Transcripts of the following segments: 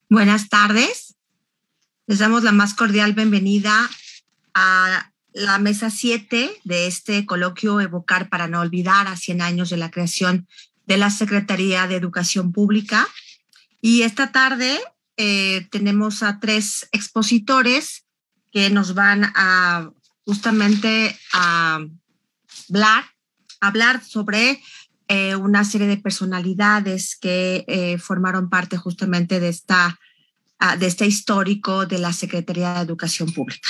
Buenas tardes. Les damos la más cordial bienvenida a la mesa 7 de este coloquio Evocar para no olvidar, a 100 años de la creación de la Secretaría de Educación Pública. Y esta tarde tenemos a 3 expositores que nos van a justamente a hablar sobre una serie de personalidades que formaron parte justamente de este histórico de la Secretaría de Educación Pública.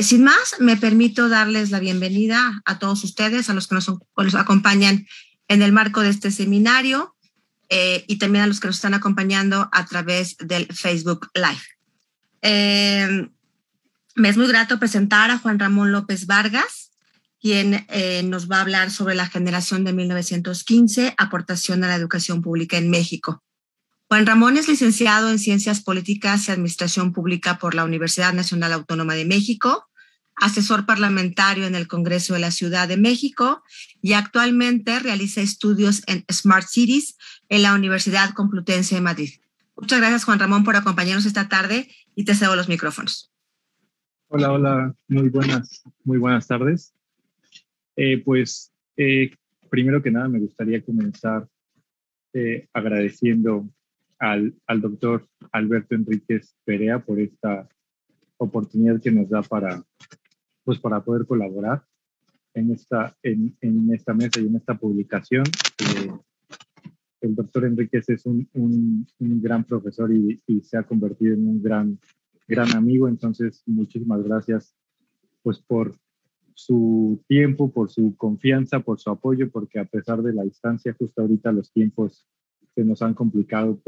Sin más, me permito darles la bienvenida a todos ustedes, a los que nos acompañan en el marco de este seminario y también a los que nos están acompañando a través del Facebook Live. Me es muy grato presentar a Juan Ramón López Vargas, quien nos va a hablar sobre la generación de 1915, aportación a la educación pública en México. Juan Ramón es licenciado en Ciencias Políticas y Administración Pública por la Universidad Nacional Autónoma de México, asesor parlamentario en el Congreso de la Ciudad de México y actualmente realiza estudios en Smart Cities en la Universidad Complutense de Madrid. Muchas gracias, Juan Ramón, por acompañarnos esta tarde y te cedo los micrófonos. Hola, muy buenas tardes. Primero que nada me gustaría comenzar agradeciendo al doctor Alberto Enríquez Perea por esta oportunidad que nos da para poder colaborar en esta mesa y en esta publicación. El doctor Enríquez es un gran profesor y se ha convertido en un gran amigo, entonces muchísimas gracias por su tiempo, por su confianza, por su apoyo, porque a pesar de la distancia, justo ahorita los tiempos se nos han complicado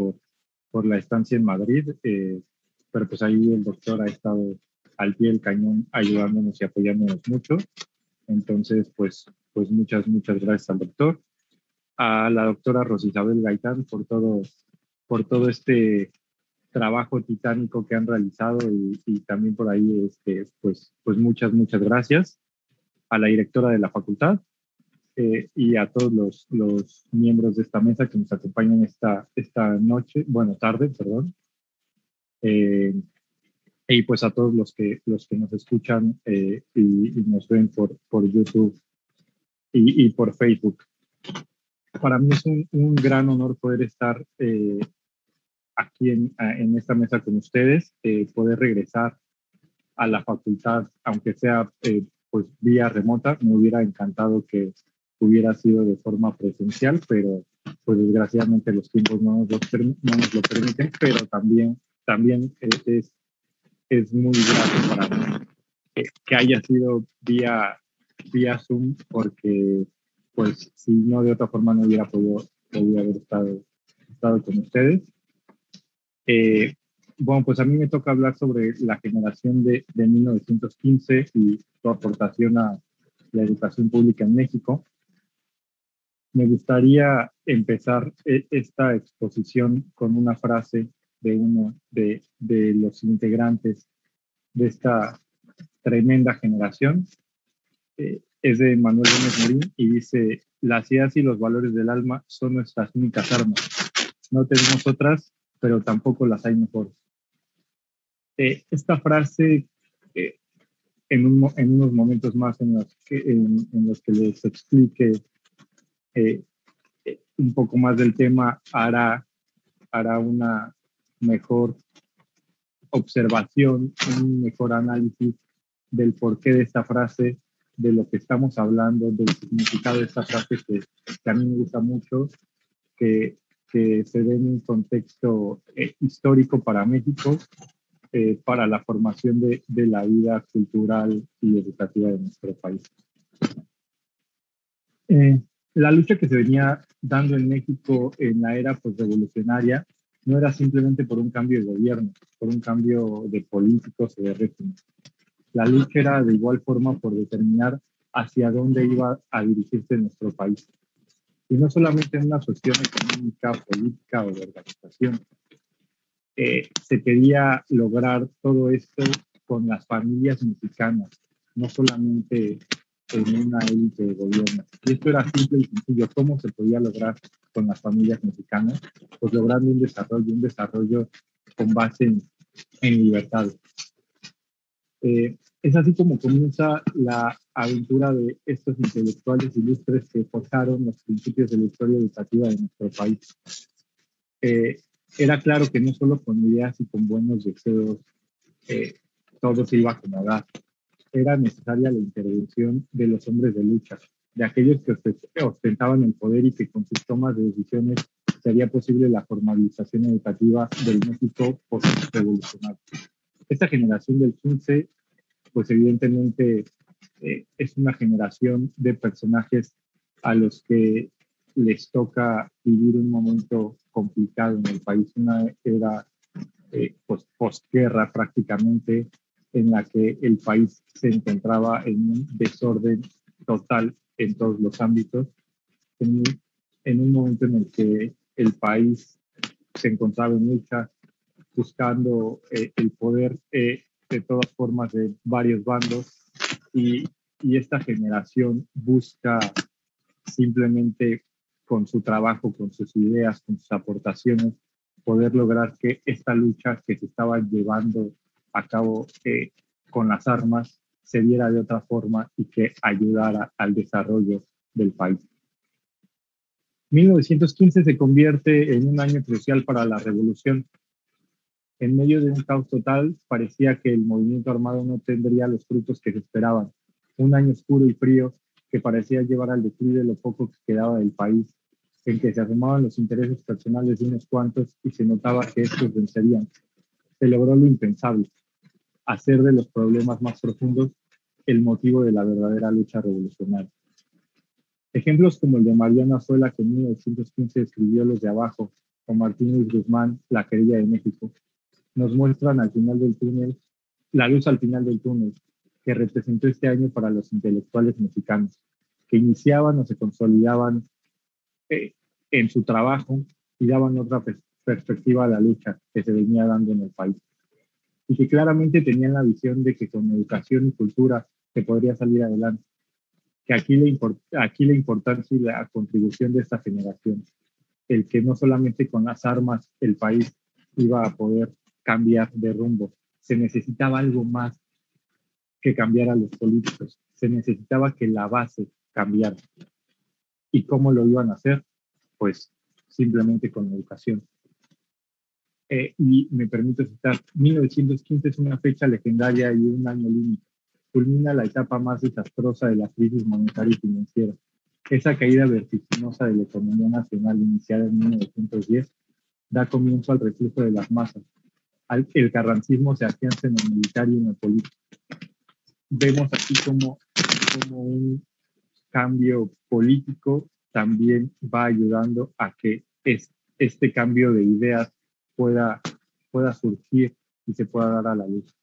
por la estancia en Madrid, pero pues ahí el doctor ha estado al pie del cañón ayudándonos y apoyándonos mucho. Entonces, pues muchas gracias al doctor, a la doctora Rosisabel Gaitán por todo este trabajo titánico que han realizado y también por ahí pues muchas gracias a la directora de la facultad y a todos los miembros de esta mesa que nos acompañan esta tarde, perdón, y pues a todos los que nos escuchan y nos ven por YouTube y por Facebook. Para mí es un gran honor poder estar aquí en esta mesa con ustedes, poder regresar a la facultad, aunque sea pues vía remota. Me hubiera encantado que hubiera sido de forma presencial, pero pues desgraciadamente los tiempos no nos lo permiten, pero también es muy grato para mí que haya sido vía Zoom, porque pues si no, de otra forma no hubiera podido haber estado con ustedes. Bueno, pues a mí me toca hablar sobre la generación de 1915 y su aportación a la educación pública en México. Me gustaría empezar esta exposición con una frase de uno de los integrantes de esta tremenda generación. Es de Manuel Gómez Morín y dice: las ideas y los valores del alma son nuestras únicas armas. No tenemos otras, pero tampoco las hay mejores. Esta frase, en unos momentos más en los que les explique un poco más del tema, hará una mejor observación, un mejor análisis del porqué de esta frase, de lo que estamos hablando, del significado de esta frase que a mí me gusta mucho, que se dé en un contexto histórico para México, para la formación de la vida cultural y educativa de nuestro país. La lucha que se venía dando en México en la era revolucionaria no era simplemente por un cambio de gobierno, por un cambio de políticos o de régimen. La lucha era de igual forma por determinar hacia dónde iba a dirigirse nuestro país. Y no solamente en una cuestión económica, política o de organización. Se quería lograr todo esto con las familias mexicanas, no solamente en una élite de gobierno. Y esto era simple y sencillo. ¿Cómo se podía lograr con las familias mexicanas? Pues logrando un desarrollo con base en libertad. Es así como comienza la aventura de estos intelectuales ilustres que forjaron los principios de la historia educativa de nuestro país. Era claro que no solo con ideas y con buenos deseos todo se iba a acomodar. Era necesaria la intervención de los hombres de lucha, de aquellos que ostentaban el poder y que con sus tomas de decisiones sería posible la formalización educativa del México post-revolucionario. Esta generación del 15, pues evidentemente es una generación de personajes a los que les toca vivir un momento complicado en el país, una era pues, postguerra prácticamente, en la que el país se encontraba en un desorden total en todos los ámbitos, en un momento en el que el país se encontraba en lucha, buscando el poder de todas formas de varios bandos, y esta generación busca simplemente con su trabajo, con sus ideas, con sus aportaciones, poder lograr que esta lucha que se estaba llevando a cabo con las armas se diera de otra forma y que ayudara al desarrollo del país. 1915 se convierte en un año crucial para la revolución. En medio de un caos total, parecía que el movimiento armado no tendría los frutos que se esperaban. Un año oscuro y frío que parecía llevar al declive lo poco que quedaba del país, en que se asomaban los intereses personales de unos cuantos y se notaba que estos vencerían. Se logró lo impensable, hacer de los problemas más profundos el motivo de la verdadera lucha revolucionaria. Ejemplos como el de Mariano Azuela, que en 1915 escribió Los de Abajo, o Martín Luis Guzmán, La Querella de México, nos muestran al final del túnel, la luz al final del túnel, que representó este año para los intelectuales mexicanos, que iniciaban o se consolidaban en su trabajo y daban otra perspectiva a la lucha que se venía dando en el país. Y que claramente tenían la visión de que con educación y cultura se podría salir adelante. Que aquí la importancia y la contribución de esta generación, el que no solamente con las armas el país iba a poder cambiar de rumbo, se necesitaba algo más que cambiar a los políticos, se necesitaba que la base cambiara. ¿Y cómo lo iban a hacer? Pues simplemente con educación. Y me permito citar, 1915 es una fecha legendaria y un año límite. Culmina la etapa más desastrosa de la crisis monetaria y financiera. Esa caída vertiginosa de la economía nacional iniciada en 1910 da comienzo al reflujo de las masas. El carrancismo se afianza en lo militar y en lo político. Vemos aquí como un cambio político también va ayudando a que este cambio de ideas pueda surgir y se pueda dar a la luz.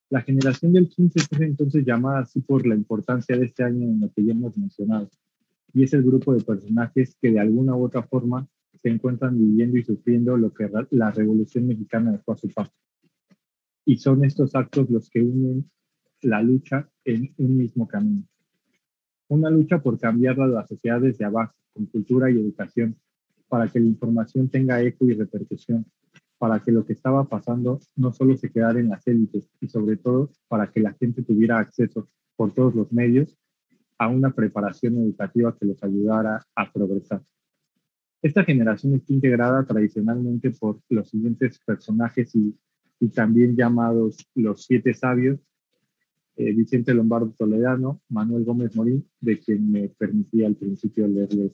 La generación del 15 es entonces llamada así por la importancia de este año en lo que ya hemos mencionado, y es el grupo de personajes que de alguna u otra forma se encuentran viviendo y sufriendo lo que la Revolución Mexicana dejó a su paso. Y son estos actos los que unen la lucha en un mismo camino. Una lucha por cambiar a la sociedad desde abajo, con cultura y educación, para que la información tenga eco y repercusión, para que lo que estaba pasando no solo se quedara en las élites, y sobre todo para que la gente tuviera acceso por todos los medios a una preparación educativa que los ayudara a progresar. Esta generación está integrada tradicionalmente por los siguientes personajes y también llamados los 7 sabios: Vicente Lombardo Toledano, Manuel Gómez Morín, de quien me permití al principio leerles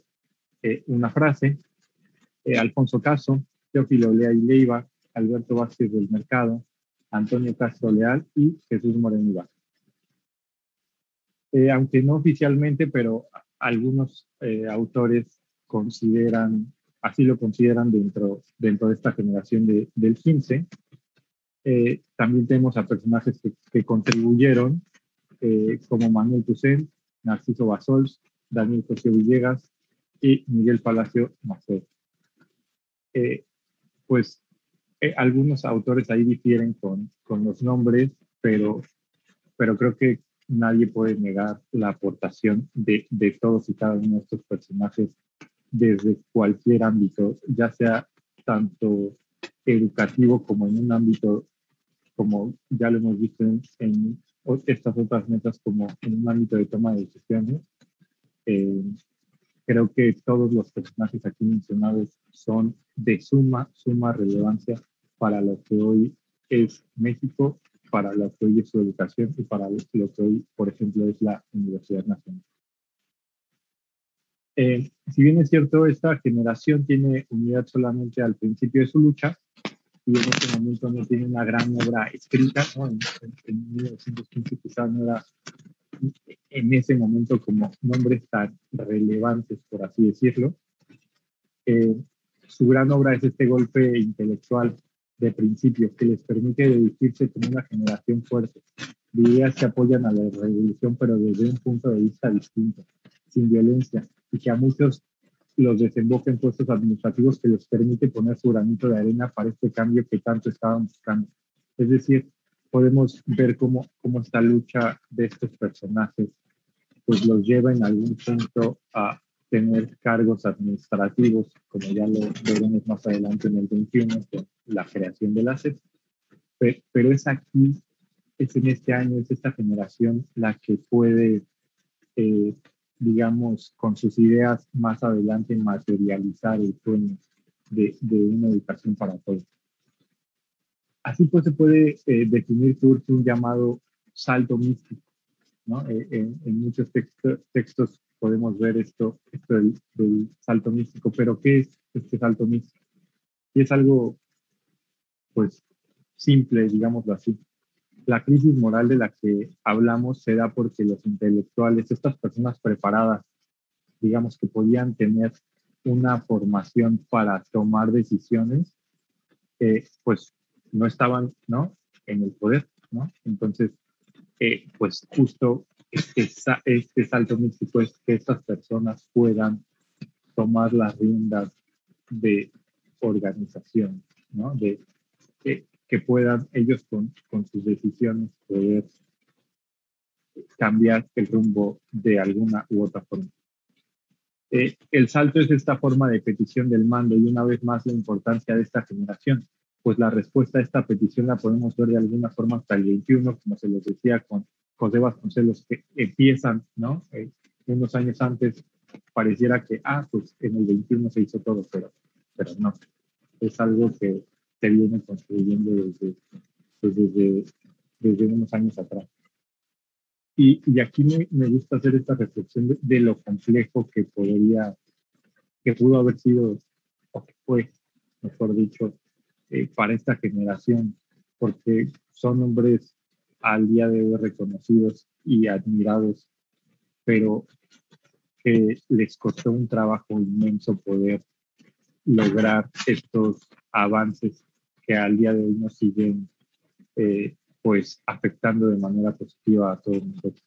una frase, Alfonso Caso, Teófilo Lea y Leiva, Alberto Vázquez del Mercado, Antonio Castro Leal y Jesús Moreno Ibarra. Aunque no oficialmente, pero algunos autores así lo consideran dentro de esta generación del 15. También tenemos a personajes que contribuyeron, como Manuel Toussaint, Narciso Bassols, Daniel José Villegas y Miguel Palacio Macedo. Pues algunos autores ahí difieren con los nombres, pero creo que nadie puede negar la aportación de todos y cada uno de estos personajes desde cualquier ámbito, ya sea tanto educativo como en un ámbito, como ya lo hemos visto en estas otras metas, como en un ámbito de toma de decisiones. Creo que todos los personajes aquí mencionados son de suma relevancia para lo que hoy es México, para lo que hoy es su educación y para lo que hoy, por ejemplo, es la Universidad Nacional. Si bien es cierto, esta generación tiene unidad solamente al principio de su lucha y en este momento no tiene una gran obra escrita, ¿no? En 1915 quizás no era en ese momento como nombres tan relevantes, por así decirlo. Su gran obra es este golpe intelectual de principios que les permite dirigirse como una generación fuerte, de ideas que apoyan a la revolución, pero desde un punto de vista distinto, sin violencia, y que a muchos los desemboca en puestos administrativos que les permite poner su granito de arena para este cambio que tanto estaban buscando. Es decir, podemos ver cómo esta lucha de estos personajes pues los lleva en algún punto a tener cargos administrativos, como ya lo veremos más adelante en el 21, con la creación de la SEP. Pero es aquí, es en este año, es esta generación la que puede, digamos, con sus ideas más adelante materializar el sueño de una educación para todos. Así pues se puede definir Turki un llamado salto místico, ¿no? En muchos textos podemos ver esto del salto místico, pero ¿qué es este salto místico? Y es algo, pues, simple, digámoslo así. La crisis moral de la que hablamos se da porque los intelectuales, estas personas preparadas, digamos que podían tener una formación para tomar decisiones, pues no estaban, ¿no?, en el poder, ¿no? Entonces, pues justo este salto místico es que estas personas puedan tomar las riendas de organización, ¿no? Que puedan ellos con sus decisiones poder cambiar el rumbo de alguna u otra forma. El salto es esta forma de petición del mando y una vez más la importancia de esta generación, pues la respuesta a esta petición la podemos ver de alguna forma hasta el 21, como se les decía con José Vasconcelos, que empiezan, ¿no? Unos años antes pareciera que, pues en el 21 se hizo todo, pero no. Es algo que se viene construyendo desde unos años atrás. Y aquí me gusta hacer esta reflexión de lo complejo que pudo haber sido, o que fue, mejor dicho, para esta generación, porque son hombres al día de hoy reconocidos y admirados, pero que les costó un trabajo inmenso poder lograr estos avances que al día de hoy nos siguen pues afectando de manera positiva a todos nosotros.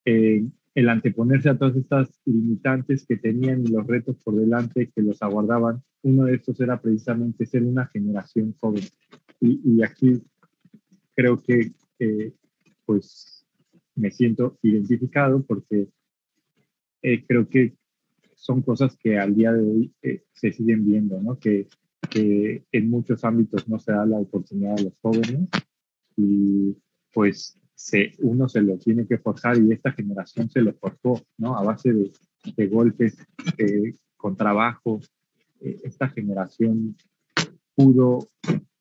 El anteponerse a todas estas limitantes que tenían y los retos por delante que los aguardaban, uno de estos era precisamente ser una generación joven. Y aquí creo que pues me siento identificado porque creo que son cosas que al día de hoy se siguen viendo, ¿no? Que en muchos ámbitos no se da la oportunidad a los jóvenes y pues uno se lo tiene que forjar y esta generación se lo forjó, ¿no? A base de golpes, con trabajo. Esta generación pudo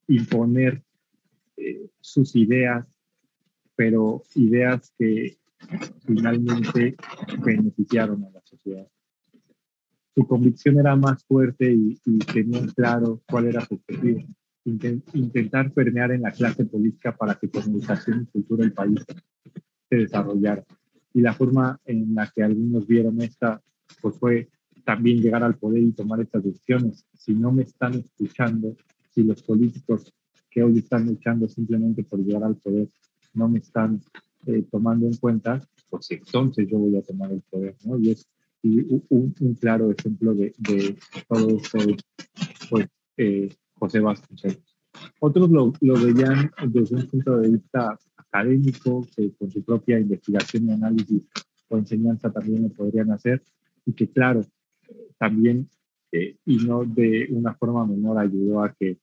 imponer sus ideas, pero ideas que finalmente beneficiaron a la sociedad. Su convicción era más fuerte y tenían claro cuál era su objetivo. Intentar permear en la clase política para que con educación y cultura el país se desarrollara. Y la forma en la que algunos vieron esta, pues fue también llegar al poder y tomar estas decisiones. Si no me están escuchando, si los políticos que hoy están luchando simplemente por llegar al poder no me están tomando en cuenta, pues entonces yo voy a tomar el poder, ¿no? Y es un claro ejemplo de todo esto, pues, José Vasconcelos. Otros lo veían desde un punto de vista académico, que con su propia investigación y análisis o enseñanza también lo podrían hacer, y que claro, también y no de una forma menor ayudó a que,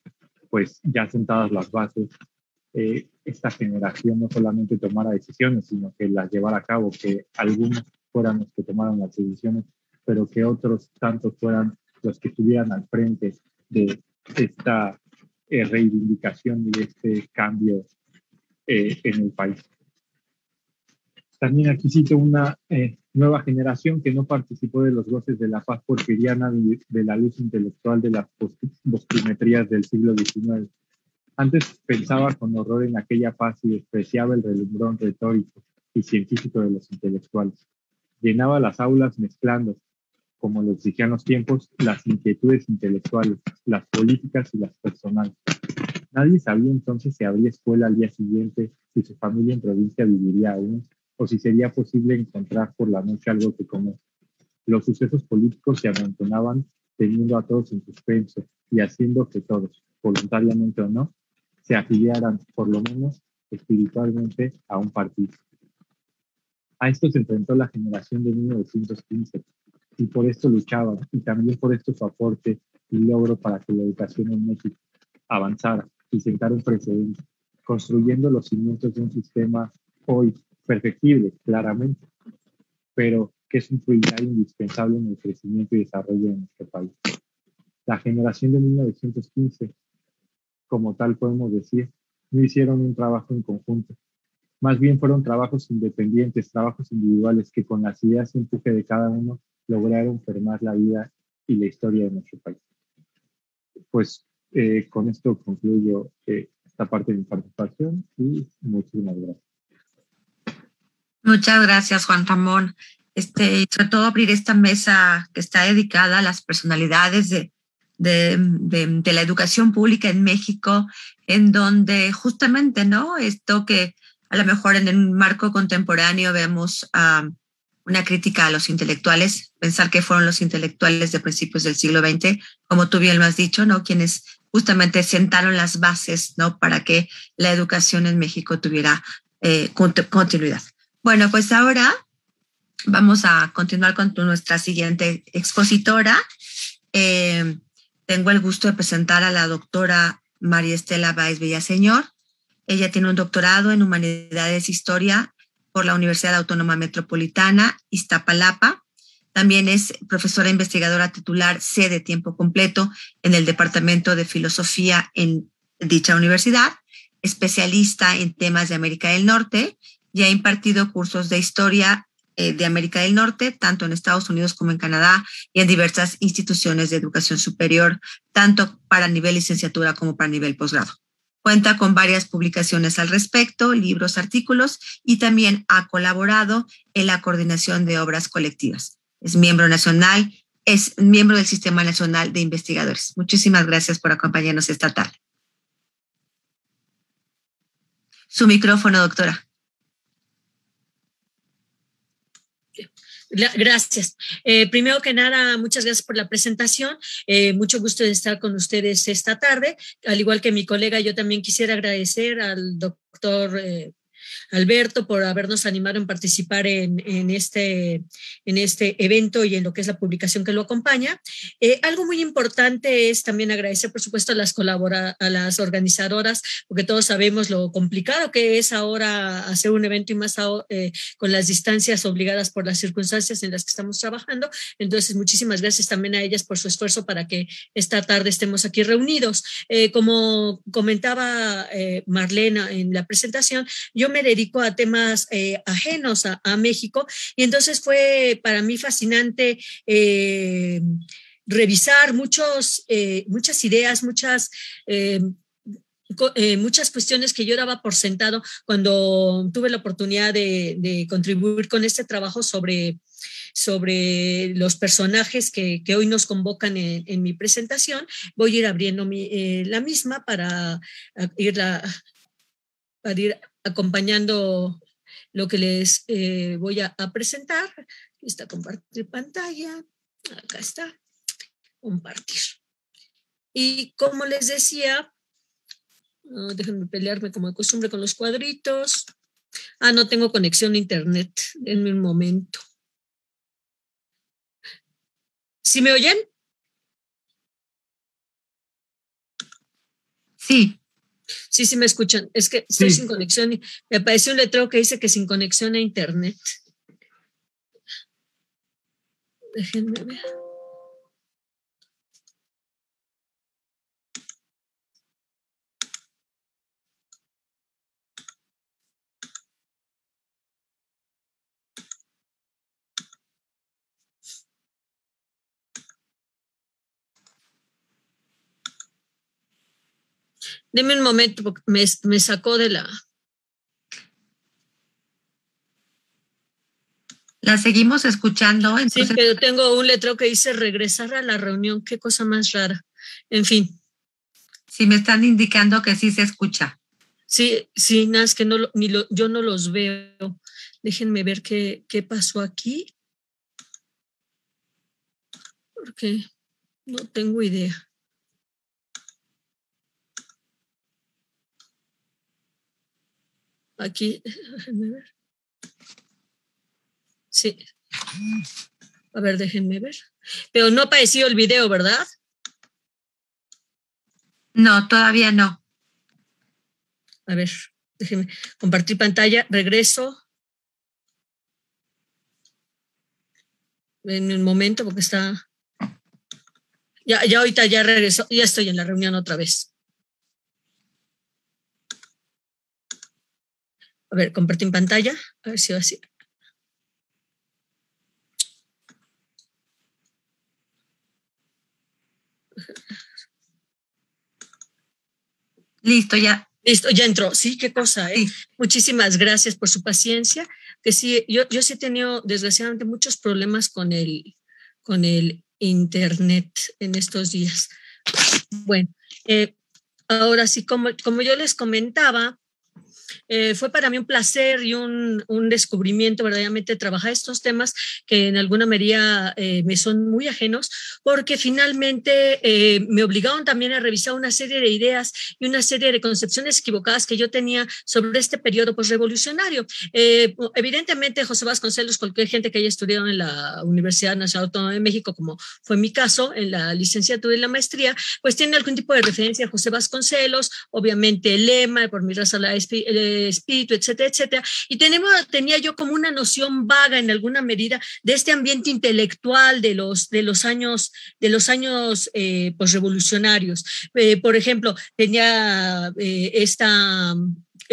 pues ya sentadas las bases, esta generación no solamente tomara decisiones, sino que las llevara a cabo, que algunos fueran los que tomaran las decisiones, pero que otros tantos fueran los que estuvieran al frente de esta reivindicación y de este cambio en el país. También aquí cito una nueva generación que no participó de los goces de la paz porfiriana de la luz intelectual de las postimetrías del siglo XIX. Antes pensaba con horror en aquella paz y despreciaba el relumbrón retórico y científico de los intelectuales. Llenaba las aulas mezclando, como lo exigían los tiempos, las inquietudes intelectuales, las políticas y las personales. Nadie sabía entonces si habría escuela al día siguiente, si su familia en provincia viviría aún, o si sería posible encontrar por la noche algo que comer. Los sucesos políticos se amontonaban, teniendo a todos en suspenso y haciendo que todos, voluntariamente o no, se afiliaran, por lo menos espiritualmente, a un partido. A esto se enfrentó la generación de 1915 y por esto luchaban, y también por esto su aporte y logro para que la educación en México avanzara y sentara un precedente, construyendo los cimientos de un sistema hoy perfectible, claramente, pero que es un pilar indispensable en el crecimiento y desarrollo de nuestro país. La generación de 1915, como tal podemos decir, no hicieron un trabajo en conjunto. Más bien fueron trabajos independientes, trabajos individuales que con las ideas y empuje de cada uno lograron formar la vida y la historia de nuestro país. Pues con esto concluyo esta parte de mi participación y muchísimas gracias. Muchas gracias, Juan Ramón. Sobre todo abrir esta mesa que está dedicada a las personalidades de la educación pública en México, en donde justamente, ¿no? Esto que a lo mejor en el marco contemporáneo vemos una crítica a los intelectuales, pensar que fueron los intelectuales de principios del siglo XX, como tú bien lo has dicho, ¿no? Quienes justamente sentaron las bases, ¿no? Para que la educación en México tuviera continuidad. Bueno, pues ahora vamos a continuar con nuestra siguiente expositora. Tengo el gusto de presentar a la doctora María Estela Báez Villaseñor. Ella tiene un doctorado en Humanidades e Historia por la Universidad Autónoma Metropolitana, Iztapalapa. También es profesora investigadora titular C de tiempo completo en el Departamento de Filosofía en dicha universidad, especialista en temas de América del Norte y ha impartido cursos de historia de América del Norte, tanto en Estados Unidos como en Canadá, y en diversas instituciones de educación superior, tanto para nivel licenciatura como para nivel posgrado. Cuenta con varias publicaciones al respecto, libros, artículos, y también ha colaborado en la coordinación de obras colectivas. Es miembro nacional, es miembro del Sistema Nacional de Investigadores. Muchísimas gracias por acompañarnos esta tarde. Su micrófono, doctora. Gracias. Primero que nada, muchas gracias por la presentación. Mucho gusto de estar con ustedes esta tarde. Al igual que mi colega, yo también quisiera agradecer al doctor Alberto por habernos animado en participar en este evento y en lo que es la publicación que lo acompaña. Algo muy importante es también agradecer, por supuesto, a las organizadoras, porque todos sabemos lo complicado que es ahora hacer un evento y más con las distancias obligadas por las circunstancias en las que estamos trabajando. Entonces, muchísimas gracias también a ellas por su esfuerzo para que esta tarde estemos aquí reunidos. Como comentaba Marlene en la presentación, yo me dedico a temas ajenos a México y entonces fue para mí fascinante revisar muchas ideas, muchas cuestiones que yo daba por sentado cuando tuve la oportunidad de contribuir con este trabajo sobre los personajes que hoy nos convocan en mi presentación. Voy a ir abriendo la misma para ir acompañando lo que les voy a presentar. Aquí está compartir pantalla. Acá está, compartir. Y como les decía, déjenme pelearme como de costumbre con los cuadritos. No tengo conexión a internet. Denme un momento. ¿Sí me oyen? Sí. Sí, me escuchan. Es que estoy sin conexión y me apareció un letrero que dice que sin conexión a internet. Déjenme ver. Deme un momento porque me sacó de la... La seguimos escuchando. Entonces... Sí, pero tengo un letrero que dice regresar a la reunión. Qué cosa más rara. En fin. Sí, me están indicando que sí se escucha. Sí, nada, es que no, yo no los veo. Déjenme ver qué pasó aquí. Porque no tengo idea. Aquí, déjenme ver. Sí. A ver, déjenme ver. Pero no ha aparecido el video, ¿verdad? No, todavía no. A ver, déjenme compartir pantalla. Regreso. En un momento, porque está... Ya ahorita ya regreso. Ya estoy en la reunión otra vez. A ver, compartir pantalla. A ver si va así. Listo, ya. Listo, ya entró. Sí, qué cosa, ¿eh? Sí. Muchísimas gracias por su paciencia. Que sí, yo sí he tenido, desgraciadamente, muchos problemas con el internet en estos días. Bueno, ahora sí, como yo les comentaba, fue para mí un placer y un descubrimiento verdaderamente trabajar estos temas que en alguna medida me son muy ajenos, porque finalmente me obligaron también a revisar una serie de ideas y una serie de concepciones equivocadas que yo tenía sobre este periodo posrevolucionario. Evidentemente, José Vasconcelos, cualquier gente que haya estudiado en la Universidad Nacional Autónoma de México, como fue mi caso, en la licenciatura y la maestría, pues tiene algún tipo de referencia a José Vasconcelos, obviamente el lema, por mi raza la espíritu, etcétera, etcétera. Y tenía yo como una noción vaga en alguna medida de este ambiente intelectual de los años posrevolucionarios. Por ejemplo, tenía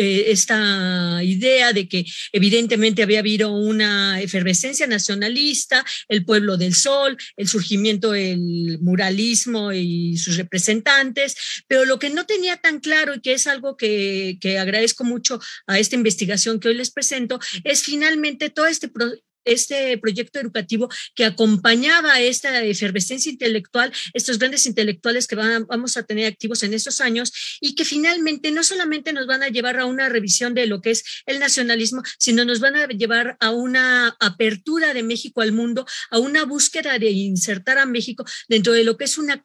esta idea de que evidentemente había habido una efervescencia nacionalista, el pueblo del sol, el surgimiento del muralismo y sus representantes, pero lo que no tenía tan claro y que es algo que agradezco mucho a esta investigación que hoy les presento, es finalmente todo este proyecto educativo que acompañaba a esta efervescencia intelectual, estos grandes intelectuales que vamos a tener activos en estos años y que finalmente no solamente nos van a llevar a una revisión de lo que es el nacionalismo, sino nos van a llevar a una apertura de México al mundo, a una búsqueda de insertar a México dentro de lo que es una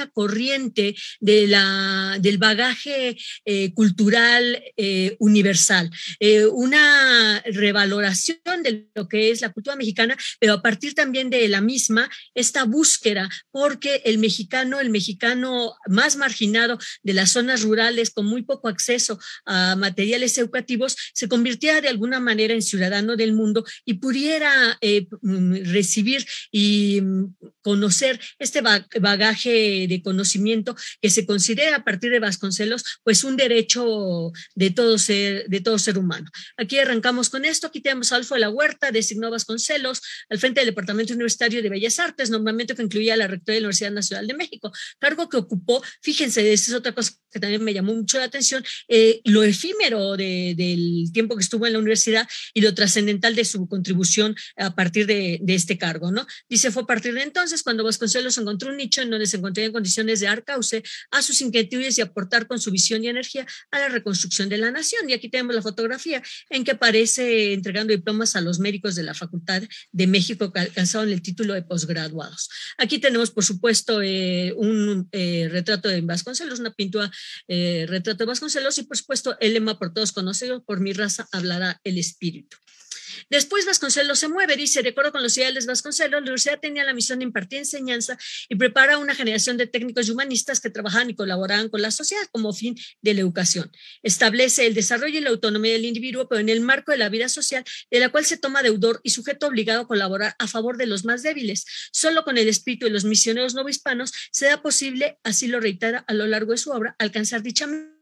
corriente del bagaje cultural universal, una revaloración de lo que es la cultura mexicana, pero a partir también de la misma, esta búsqueda, porque el mexicano más marginado de las zonas rurales, con muy poco acceso a materiales educativos, se convirtiera de alguna manera en ciudadano del mundo y pudiera recibir y conocer este bagaje de conocimiento que se considera a partir de Vasconcelos, pues un derecho de todo ser humano. Aquí arrancamos con esto. Aquí tenemos a Adolfo de la Huerta, designó Vasconcelos al frente del Departamento Universitario de Bellas Artes, nombramiento que incluía la rectoría de la Universidad Nacional de México, cargo que ocupó, fíjense, esa es otra cosa que también me llamó mucho la atención, lo efímero del tiempo que estuvo en la universidad y lo trascendental de su contribución a partir de este cargo, ¿no? Dice, fue a partir de entonces cuando Vasconcelos encontró un nicho en donde se encontraría en condiciones de dar cauce a sus inquietudes y aportar con su visión y energía a la reconstrucción de la nación. Y aquí tenemos la fotografía en que aparece entregando diplomas a los médicos de la Facultad de México que alcanzaron el título de posgraduados. Aquí tenemos, por supuesto, un retrato de Vasconcelos, una pintura retrato de Vasconcelos y, por supuesto, el lema por todos conocido, por mi raza hablará el espíritu. Después Vasconcelos se mueve, dice, de acuerdo con los ideales de Vasconcelos, la universidad tenía la misión de impartir enseñanza y preparar una generación de técnicos y humanistas que trabajaban y colaboraban con la sociedad como fin de la educación. Establece el desarrollo y la autonomía del individuo, pero en el marco de la vida social, de la cual se toma deudor y sujeto obligado a colaborar a favor de los más débiles. Solo con el espíritu de los misioneros novohispanos se da posible, así lo reitera a lo largo de su obra, alcanzar dicha meta.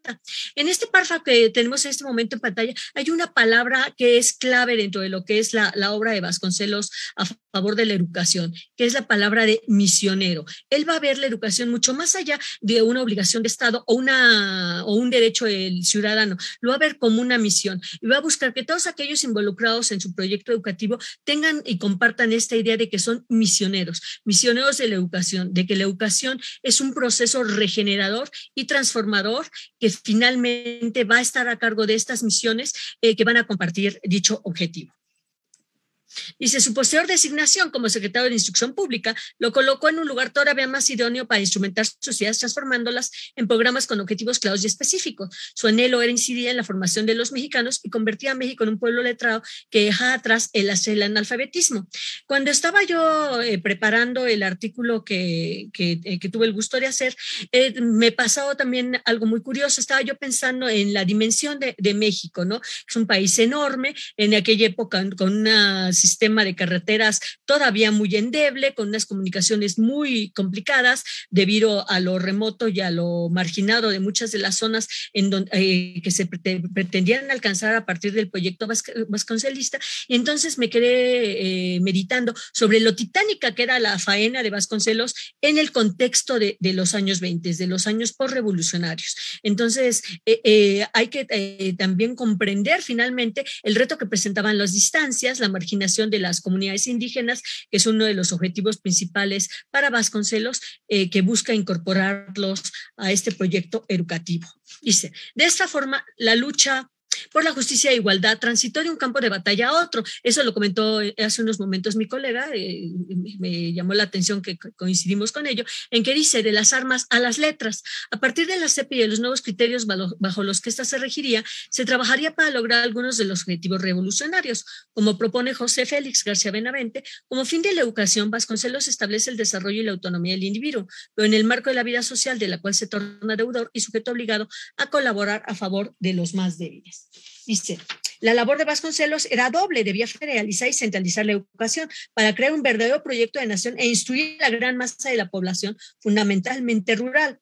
En este párrafo que tenemos en este momento en pantalla hay una palabra que es clave dentro de lo que es la obra de Vasconcelos a favor de la educación, que es la palabra de misionero. Él va a ver la educación mucho más allá de una obligación de Estado o un derecho del ciudadano, lo va a ver como una misión y va a buscar que todos aquellos involucrados en su proyecto educativo tengan y compartan esta idea de que son misioneros de la educación, de que la educación es un proceso regenerador y transformador que finalmente va a estar a cargo de estas misiones que van a compartir dicho objetivo. Dice, su posterior designación como secretario de Instrucción Pública lo colocó en un lugar todavía más idóneo para instrumentar sociedades, transformándolas en programas con objetivos claros y específicos. Su anhelo era incidir en la formación de los mexicanos y convertir a México en un pueblo letrado que deja atrás el analfabetismo. Cuando estaba yo preparando el artículo que tuve el gusto de hacer, me pasó también algo muy curioso. Estaba yo pensando en la dimensión de México, ¿no? Es un país enorme, en aquella época con una sistema de carreteras todavía muy endeble, con unas comunicaciones muy complicadas debido a lo remoto y a lo marginado de muchas de las zonas en donde, que se pretendían alcanzar a partir del proyecto vasconcelista. Y entonces me quedé meditando sobre lo titánica que era la faena de Vasconcelos en el contexto de los años 20, de los años postrevolucionarios. Entonces hay que también comprender finalmente el reto que presentaban las distancias, la marginación de las comunidades indígenas, que es uno de los objetivos principales para Vasconcelos, que busca incorporarlos a este proyecto educativo. Dice, de esta forma, la lucha por la justicia e igualdad transitó de un campo de batalla a otro. Eso lo comentó hace unos momentos mi colega, me llamó la atención que coincidimos con ello, en que dice de las armas a las letras. A partir de la CEP y de los nuevos criterios bajo los que ésta se regiría, se trabajaría para lograr algunos de los objetivos revolucionarios, como propone José Félix García Benavente. Como fin de la educación, Vasconcelos establece el desarrollo y la autonomía del individuo, pero en el marco de la vida social de la cual se torna deudor y sujeto obligado a colaborar a favor de los más débiles. Dice, la labor de Vasconcelos era doble, debía federalizar y centralizar la educación para crear un verdadero proyecto de nación e instruir a la gran masa de la población, fundamentalmente rural.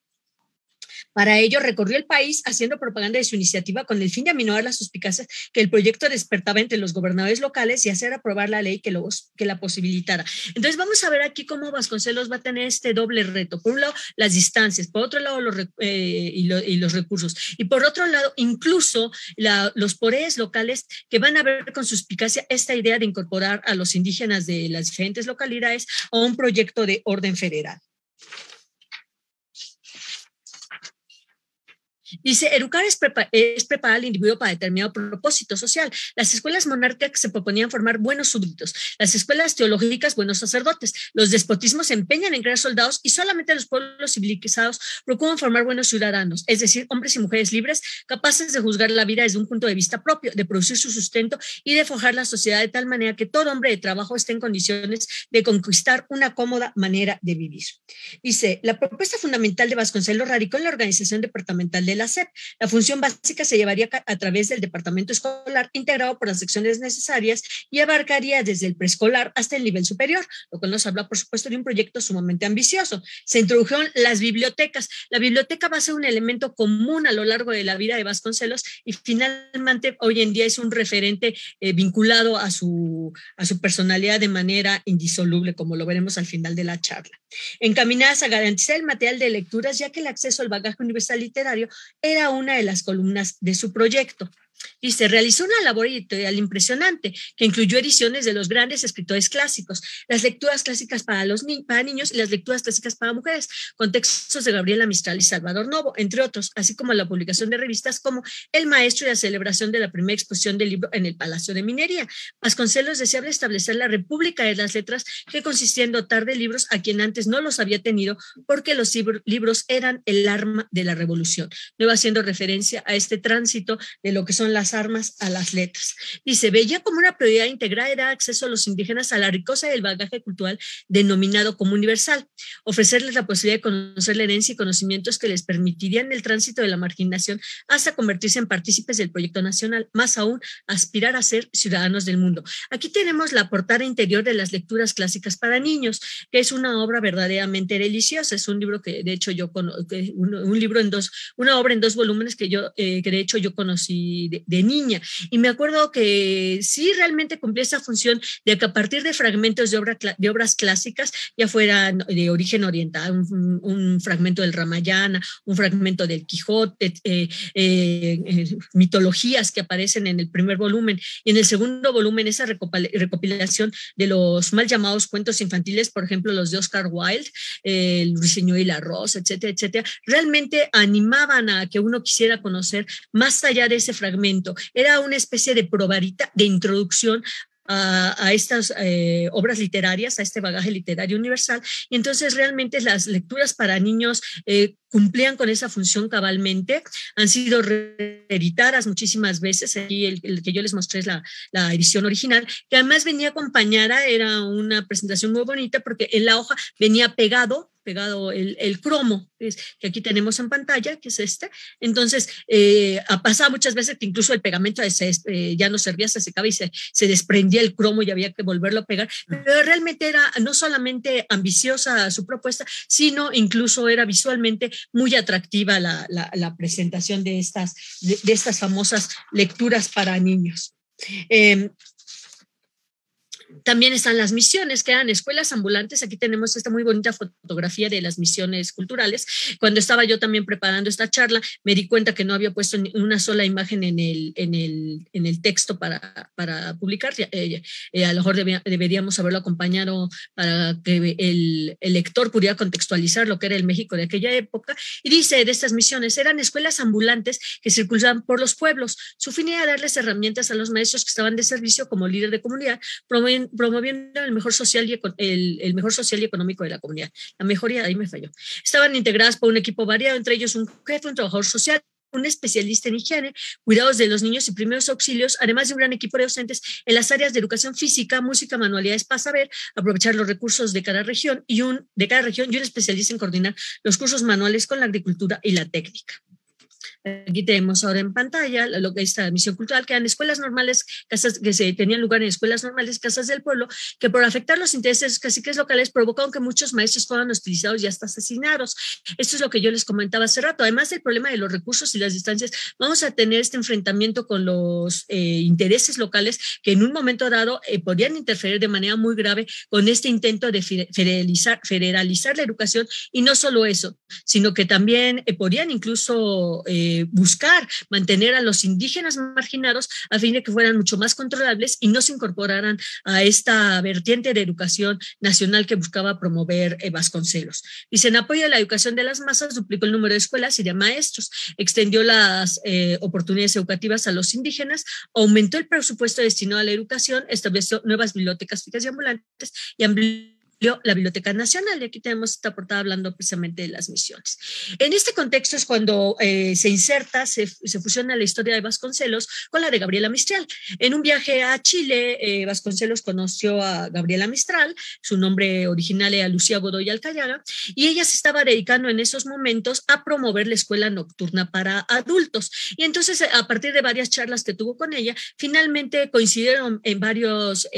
Para ello recorrió el país haciendo propaganda de su iniciativa con el fin de aminorar las suspicacias que el proyecto despertaba entre los gobernadores locales y hacer aprobar la ley que la posibilitara. Entonces vamos a ver aquí cómo Vasconcelos va a tener este doble reto. Por un lado, las distancias, por otro lado, los recursos, y por otro lado, incluso los poderes locales que van a ver con suspicacia esta idea de incorporar a los indígenas de las diferentes localidades a un proyecto de orden federal. Dice, educar es preparar al individuo para determinado propósito social. Las escuelas monárquicas se proponían formar buenos súbditos, las escuelas teológicas buenos sacerdotes, los despotismos se empeñan en crear soldados y solamente los pueblos civilizados procuran formar buenos ciudadanos, es decir, hombres y mujeres libres, capaces de juzgar la vida desde un punto de vista propio, de producir su sustento y de forjar la sociedad de tal manera que todo hombre de trabajo esté en condiciones de conquistar una cómoda manera de vivir. Dice, la propuesta fundamental de Vasconcelos radicó en la organización departamental de la SEP. La función básica se llevaría a través del departamento escolar integrado por las secciones necesarias y abarcaría desde el preescolar hasta el nivel superior, lo cual nos habla, por supuesto, de un proyecto sumamente ambicioso. Se introdujeron las bibliotecas. La biblioteca va a ser un elemento común a lo largo de la vida de Vasconcelos y finalmente hoy en día es un referente vinculado a su personalidad de manera indisoluble, como lo veremos al final de la charla. Encaminadas a garantizar el material de lecturas, ya que el acceso al bagaje universal literario era una de las columnas de su proyecto. Y se realizó una labor editorial impresionante que incluyó ediciones de los grandes escritores clásicos, las lecturas clásicas para niños y las lecturas clásicas para mujeres, con textos de Gabriela Mistral y Salvador Novo, entre otros, así como la publicación de revistas como El Maestro y la celebración de la primera exposición del libro en el Palacio de Minería. Vasconcelos deseaba establecer la República de las Letras, que consistía en dotar de libros a quien antes no los había tenido, porque los libros eran el arma de la revolución. No iba haciendo referencia a este tránsito de lo que son son las armas a las letras. Dice, veía como una prioridad integral era acceso a los indígenas a la riqueza del bagaje cultural denominado como universal, ofrecerles la posibilidad de conocer la herencia y conocimientos que les permitirían el tránsito de la marginación hasta convertirse en partícipes del proyecto nacional, más aún, aspirar a ser ciudadanos del mundo. Aquí tenemos la portada interior de las lecturas clásicas para niños, que es una obra verdaderamente deliciosa. Es un libro que de hecho yo una obra en 2 volúmenes que de hecho yo conocí de niña, y me acuerdo que sí realmente cumplía esa función de que a partir de fragmentos de obras clásicas, ya fueran de origen oriental, un fragmento del Ramayana, un fragmento del Quijote, mitologías que aparecen en el primer volumen, y en el segundo volumen esa recopilación de los mal llamados cuentos infantiles, por ejemplo los de Oscar Wilde, el Ruiseñor y la Rosa, etcétera, etcétera, realmente animaban a que uno quisiera conocer más allá de ese fragmento. Era una especie de probadita, de introducción a estas obras literarias, a este bagaje literario universal, y entonces realmente las lecturas para niños cumplían con esa función cabalmente. Han sido reeditadas muchísimas veces. Aquí el que yo les mostré es la edición original, que además venía acompañada, era una presentación muy bonita porque en la hoja venía pegado el cromo, que aquí tenemos en pantalla, que es este. Entonces, pasaba muchas veces que incluso el pegamento ya no servía, se secaba y se desprendía el cromo y había que volverlo a pegar. Pero realmente era no solamente ambiciosa su propuesta, sino incluso era visualmente muy atractiva la presentación de estas famosas lecturas para niños. También están las misiones, que eran escuelas ambulantes. Aquí tenemos esta muy bonita fotografía de las misiones culturales. Cuando estaba yo también preparando esta charla, me di cuenta que no había puesto ni una sola imagen en el texto para publicar. A lo mejor deberíamos haberlo acompañado para que el lector pudiera contextualizar lo que era el México de aquella época. Y dice, de estas misiones, eran escuelas ambulantes que circulaban por los pueblos. Su fin era darles herramientas a los maestros que estaban de servicio como líder de comunidad, promoviendo el mejor social y económico de la comunidad. La mejoría, ahí me falló. Estaban integradas por un equipo variado, entre ellos un jefe, un trabajador social, un especialista en higiene, cuidados de los niños y primeros auxilios, además de un gran equipo de docentes en las áreas de educación física, música, manualidades para saber, aprovechar los recursos de cada región y un especialista en coordinar los cursos manuales con la agricultura y la técnica. Aquí tenemos ahora en pantalla lo que es esta misión cultural, que eran escuelas normales, casas que se tenían lugar en escuelas normales, casas del pueblo, que por afectar los intereses de los caciques locales provocaron que muchos maestros fueran hostilizados y hasta asesinados. Esto es lo que yo les comentaba hace rato. Además del problema de los recursos y las distancias, vamos a tener este enfrentamiento con los intereses locales que en un momento dado podían interferir de manera muy grave con este intento de federalizar la educación, y no solo eso, sino que también podían incluso buscar mantener a los indígenas marginados a fin de que fueran mucho más controlables y no se incorporaran a esta vertiente de educación nacional que buscaba promover Vasconcelos. Dice, en apoyo a la educación de las masas, duplicó el número de escuelas y de maestros, extendió las oportunidades educativas a los indígenas, aumentó el presupuesto destinado a la educación, estableció nuevas bibliotecas fijas y ambulantes y amplió la Biblioteca Nacional. Y aquí tenemos esta portada hablando precisamente de las misiones. En este contexto es cuando se fusiona la historia de Vasconcelos con la de Gabriela Mistral. En un viaje a Chile, Vasconcelos conoció a Gabriela Mistral, su nombre original era Lucía Godoy Alcayaga, y ella se estaba dedicando en esos momentos a promover la escuela nocturna para adultos. Y entonces, a partir de varias charlas que tuvo con ella, finalmente coincidieron en varios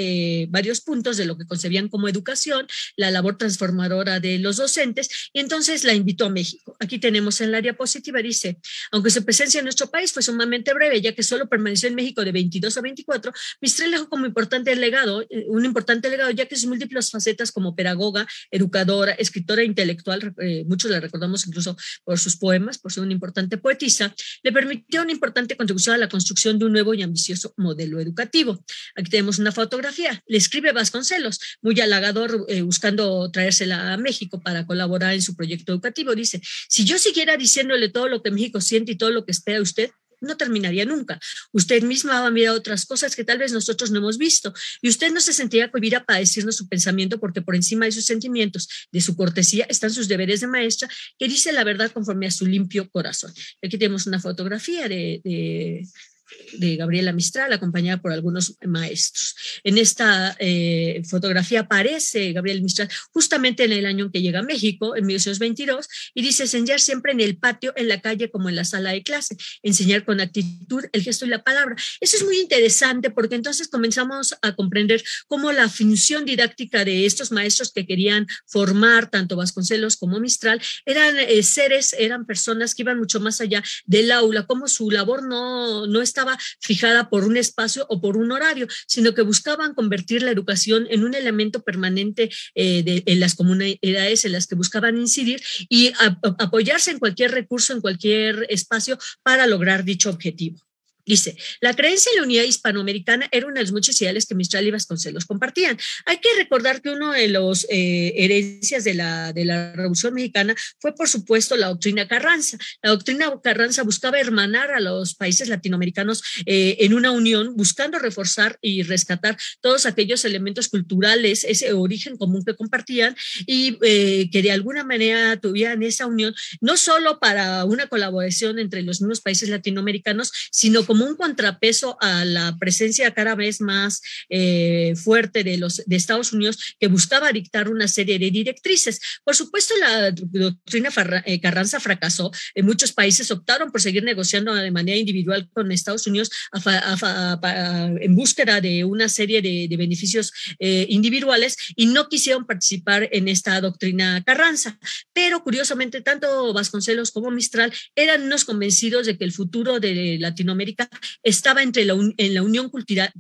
puntos de lo que concebían como educación, la labor transformadora de los docentes, y entonces la invitó a México. Aquí tenemos en la diapositiva, dice, aunque su presencia en nuestro país fue sumamente breve, ya que solo permaneció en México de 22 a 24, Mistral dejó como un importante legado, ya que sus múltiples facetas como pedagoga, educadora, escritora intelectual, muchos la recordamos incluso por sus poemas, por ser una importante poetisa, le permitió una importante contribución a la construcción de un nuevo y ambicioso modelo educativo. Aquí tenemos una fotografía, le escribe Vasconcelos, muy halagador, buscando traérsela a México para colaborar en su proyecto educativo. Dice, si yo siguiera diciéndole todo lo que México siente y todo lo que espera usted, no terminaría nunca. Usted misma va a mirar otras cosas que tal vez nosotros no hemos visto, y usted no se sentiría cohibida para decirnos su pensamiento, porque por encima de sus sentimientos, de su cortesía, están sus deberes de maestra, que dice la verdad conforme a su limpio corazón. Aquí tenemos una fotografía de de Gabriela Mistral, acompañada por algunos maestros. En esta fotografía aparece Gabriela Mistral justamente en el año en que llega a México, en 1922, y dice: enseñar siempre en el patio, en la calle, como en la sala de clase, enseñar con actitud, el gesto y la palabra. Eso es muy interesante porque entonces comenzamos a comprender cómo la función didáctica de estos maestros que querían formar tanto Vasconcelos como Mistral eran eran personas que iban mucho más allá del aula, como su labor no estaba fijada por un espacio o por un horario, sino que buscaban convertir la educación en un elemento permanente en las comunidades en las que buscaban incidir y apoyarse en cualquier recurso, en cualquier espacio para lograr dicho objetivo. Dice: la creencia en la unidad hispanoamericana era uno de los muchos ideales que Mistral y Vasconcelos compartían. Hay que recordar que uno de los herencias de la Revolución Mexicana fue, por supuesto, la doctrina Carranza. La doctrina Carranza buscaba hermanar a los países latinoamericanos en una unión, buscando reforzar y rescatar todos aquellos elementos culturales, ese origen común que compartían, y que de alguna manera tuvieran esa unión, no solo para una colaboración entre los mismos países latinoamericanos, sino como un contrapeso a la presencia cada vez más fuerte de Estados Unidos, que buscaba dictar una serie de directrices. Por supuesto, la doctrina Carranza fracasó. En muchos países optaron por seguir negociando de manera individual con Estados Unidos en búsqueda de una serie de beneficios individuales, y no quisieron participar en esta doctrina Carranza. Pero curiosamente, tanto Vasconcelos como Mistral eran unos convencidos de que el futuro de Latinoamérica estaba en la unión cultural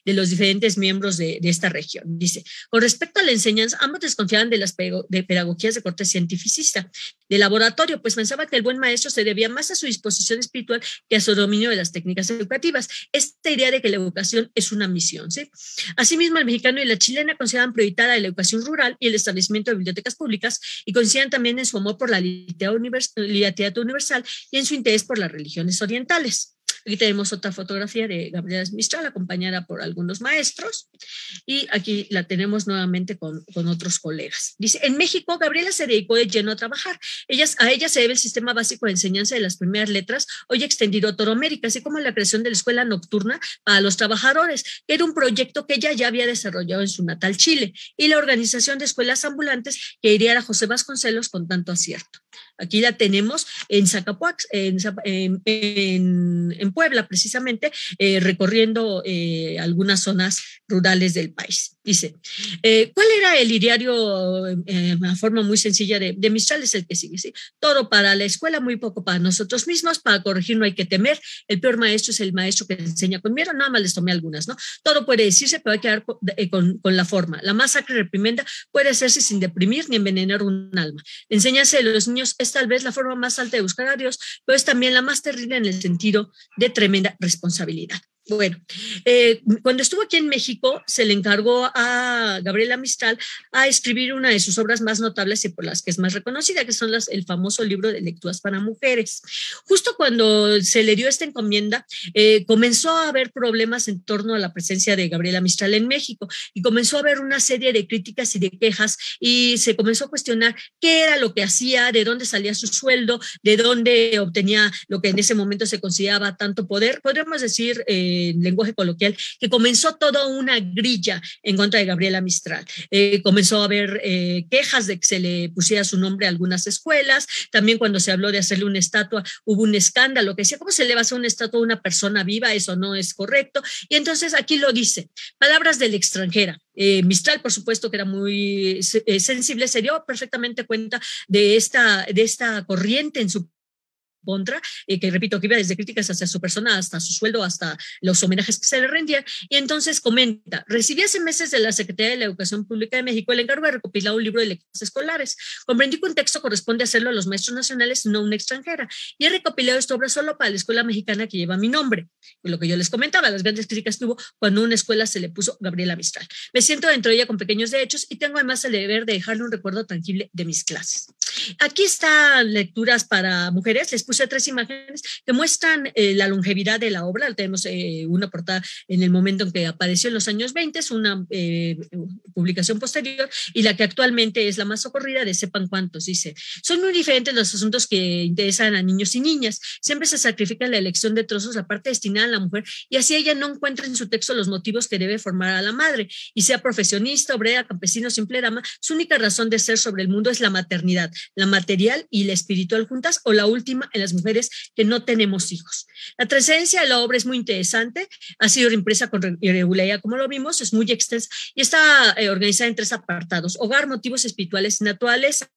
de los diferentes miembros de esta región. Dice: con respecto a la enseñanza, ambos desconfiaban de las pedagogías de corte cientificista, de laboratorio, pues pensaba que el buen maestro se debía más a su disposición espiritual que a su dominio de las técnicas educativas. Esta idea de que la educación es una misión, ¿sí? Asimismo, el mexicano y la chilena consideraban prioritaria la educación rural y el establecimiento de bibliotecas públicas, y coincidían también en su amor por la literatura universal y en su interés por las religiones orientales. Aquí tenemos otra fotografía de Gabriela Mistral acompañada por algunos maestros, y aquí la tenemos nuevamente con otros colegas. Dice: en México, Gabriela se dedicó de lleno a trabajar. A ella se debe el sistema básico de enseñanza de las primeras letras, hoy extendido a toda América, así como la creación de la escuela nocturna para los trabajadores, que era un proyecto que ella ya había desarrollado en su natal Chile, y la organización de escuelas ambulantes que iría a José Vasconcelos con tanto acierto. Aquí la tenemos en Zacapuax, en Puebla, precisamente, recorriendo algunas zonas rurales del país. Dice: ¿cuál era el ideario? Una forma muy sencilla de Mistral es el que sigue, ¿sí? Todo para la escuela, muy poco para nosotros mismos. Para corregir no hay que temer. El peor maestro es el maestro que enseña con miedo. Nada más les tomé algunas, ¿no? Todo puede decirse, pero hay que dar con la forma. La más sacra reprimenda puede hacerse sin deprimir ni envenenar un alma. La enseñanza de los niños es tal vez la forma más alta de buscar a Dios, pero es también la más terrible en el sentido de tremenda responsabilidad. Bueno, cuando estuvo aquí en México, se le encargó a Gabriela Mistral a escribir una de sus obras más notables y por las que es más reconocida, que son el famoso libro de lecturas para mujeres. Justo cuando se le dio esta encomienda, comenzó a haber problemas en torno a la presencia de Gabriela Mistral en México, y comenzó a haber una serie de críticas y de quejas, y se comenzó a cuestionar qué era lo que hacía, de dónde salía su sueldo, de dónde obtenía lo que en ese momento se consideraba tanto poder. Podríamos decir, en lenguaje coloquial, que comenzó toda una grilla en contra de Gabriela Mistral. Comenzó a haber quejas de que se le pusiera su nombre a algunas escuelas. También cuando se habló de hacerle una estatua, hubo un escándalo que decía: ¿cómo se le va a hacer una estatua a una persona viva? Eso no es correcto. Y entonces aquí lo dice: palabras de la extranjera. Mistral, por supuesto, que era muy sensible, se dio perfectamente cuenta de esta corriente en su contra, que repito, que iba desde críticas hacia su persona hasta su sueldo, hasta los homenajes que se le rendían. Y entonces comenta: recibí hace meses de la Secretaría de la Educación Pública de México el encargo de recopilar un libro de lecturas escolares. Comprendí que un texto corresponde hacerlo a los maestros nacionales, no a una extranjera, y he recopilado esta obra solo para la escuela mexicana que lleva mi nombre. Lo que yo les comentaba, las grandes críticas que hubo cuando a una escuela se le puso Gabriela Mistral. Me siento dentro de ella con pequeños derechos y tengo además el deber de dejarle un recuerdo tangible de mis clases. Aquí están lecturas para mujeres. Les puse 3 imágenes que muestran la longevidad de la obra. Tenemos una portada en el momento en que apareció en los años 20, es una publicación posterior, y la que actualmente es la más socorrida de Sepan Cuántos. Dice: son muy diferentes los asuntos que interesan a niños y niñas. Siempre se sacrifica en la elección de trozos la parte destinada a la mujer, y así ella no encuentra en su texto los motivos que debe formar a la madre. Y sea profesionista, obrera, campesino, simple dama, su única razón de ser sobre el mundo es la maternidad, la material y la espiritual juntas, o la última en las mujeres que no tenemos hijos. La trascendencia de la obra es muy interesante, ha sido impresa con irregularidad, como lo vimos, es muy extensa y está organizada en 3 apartados: hogar, motivos espirituales y naturaleza.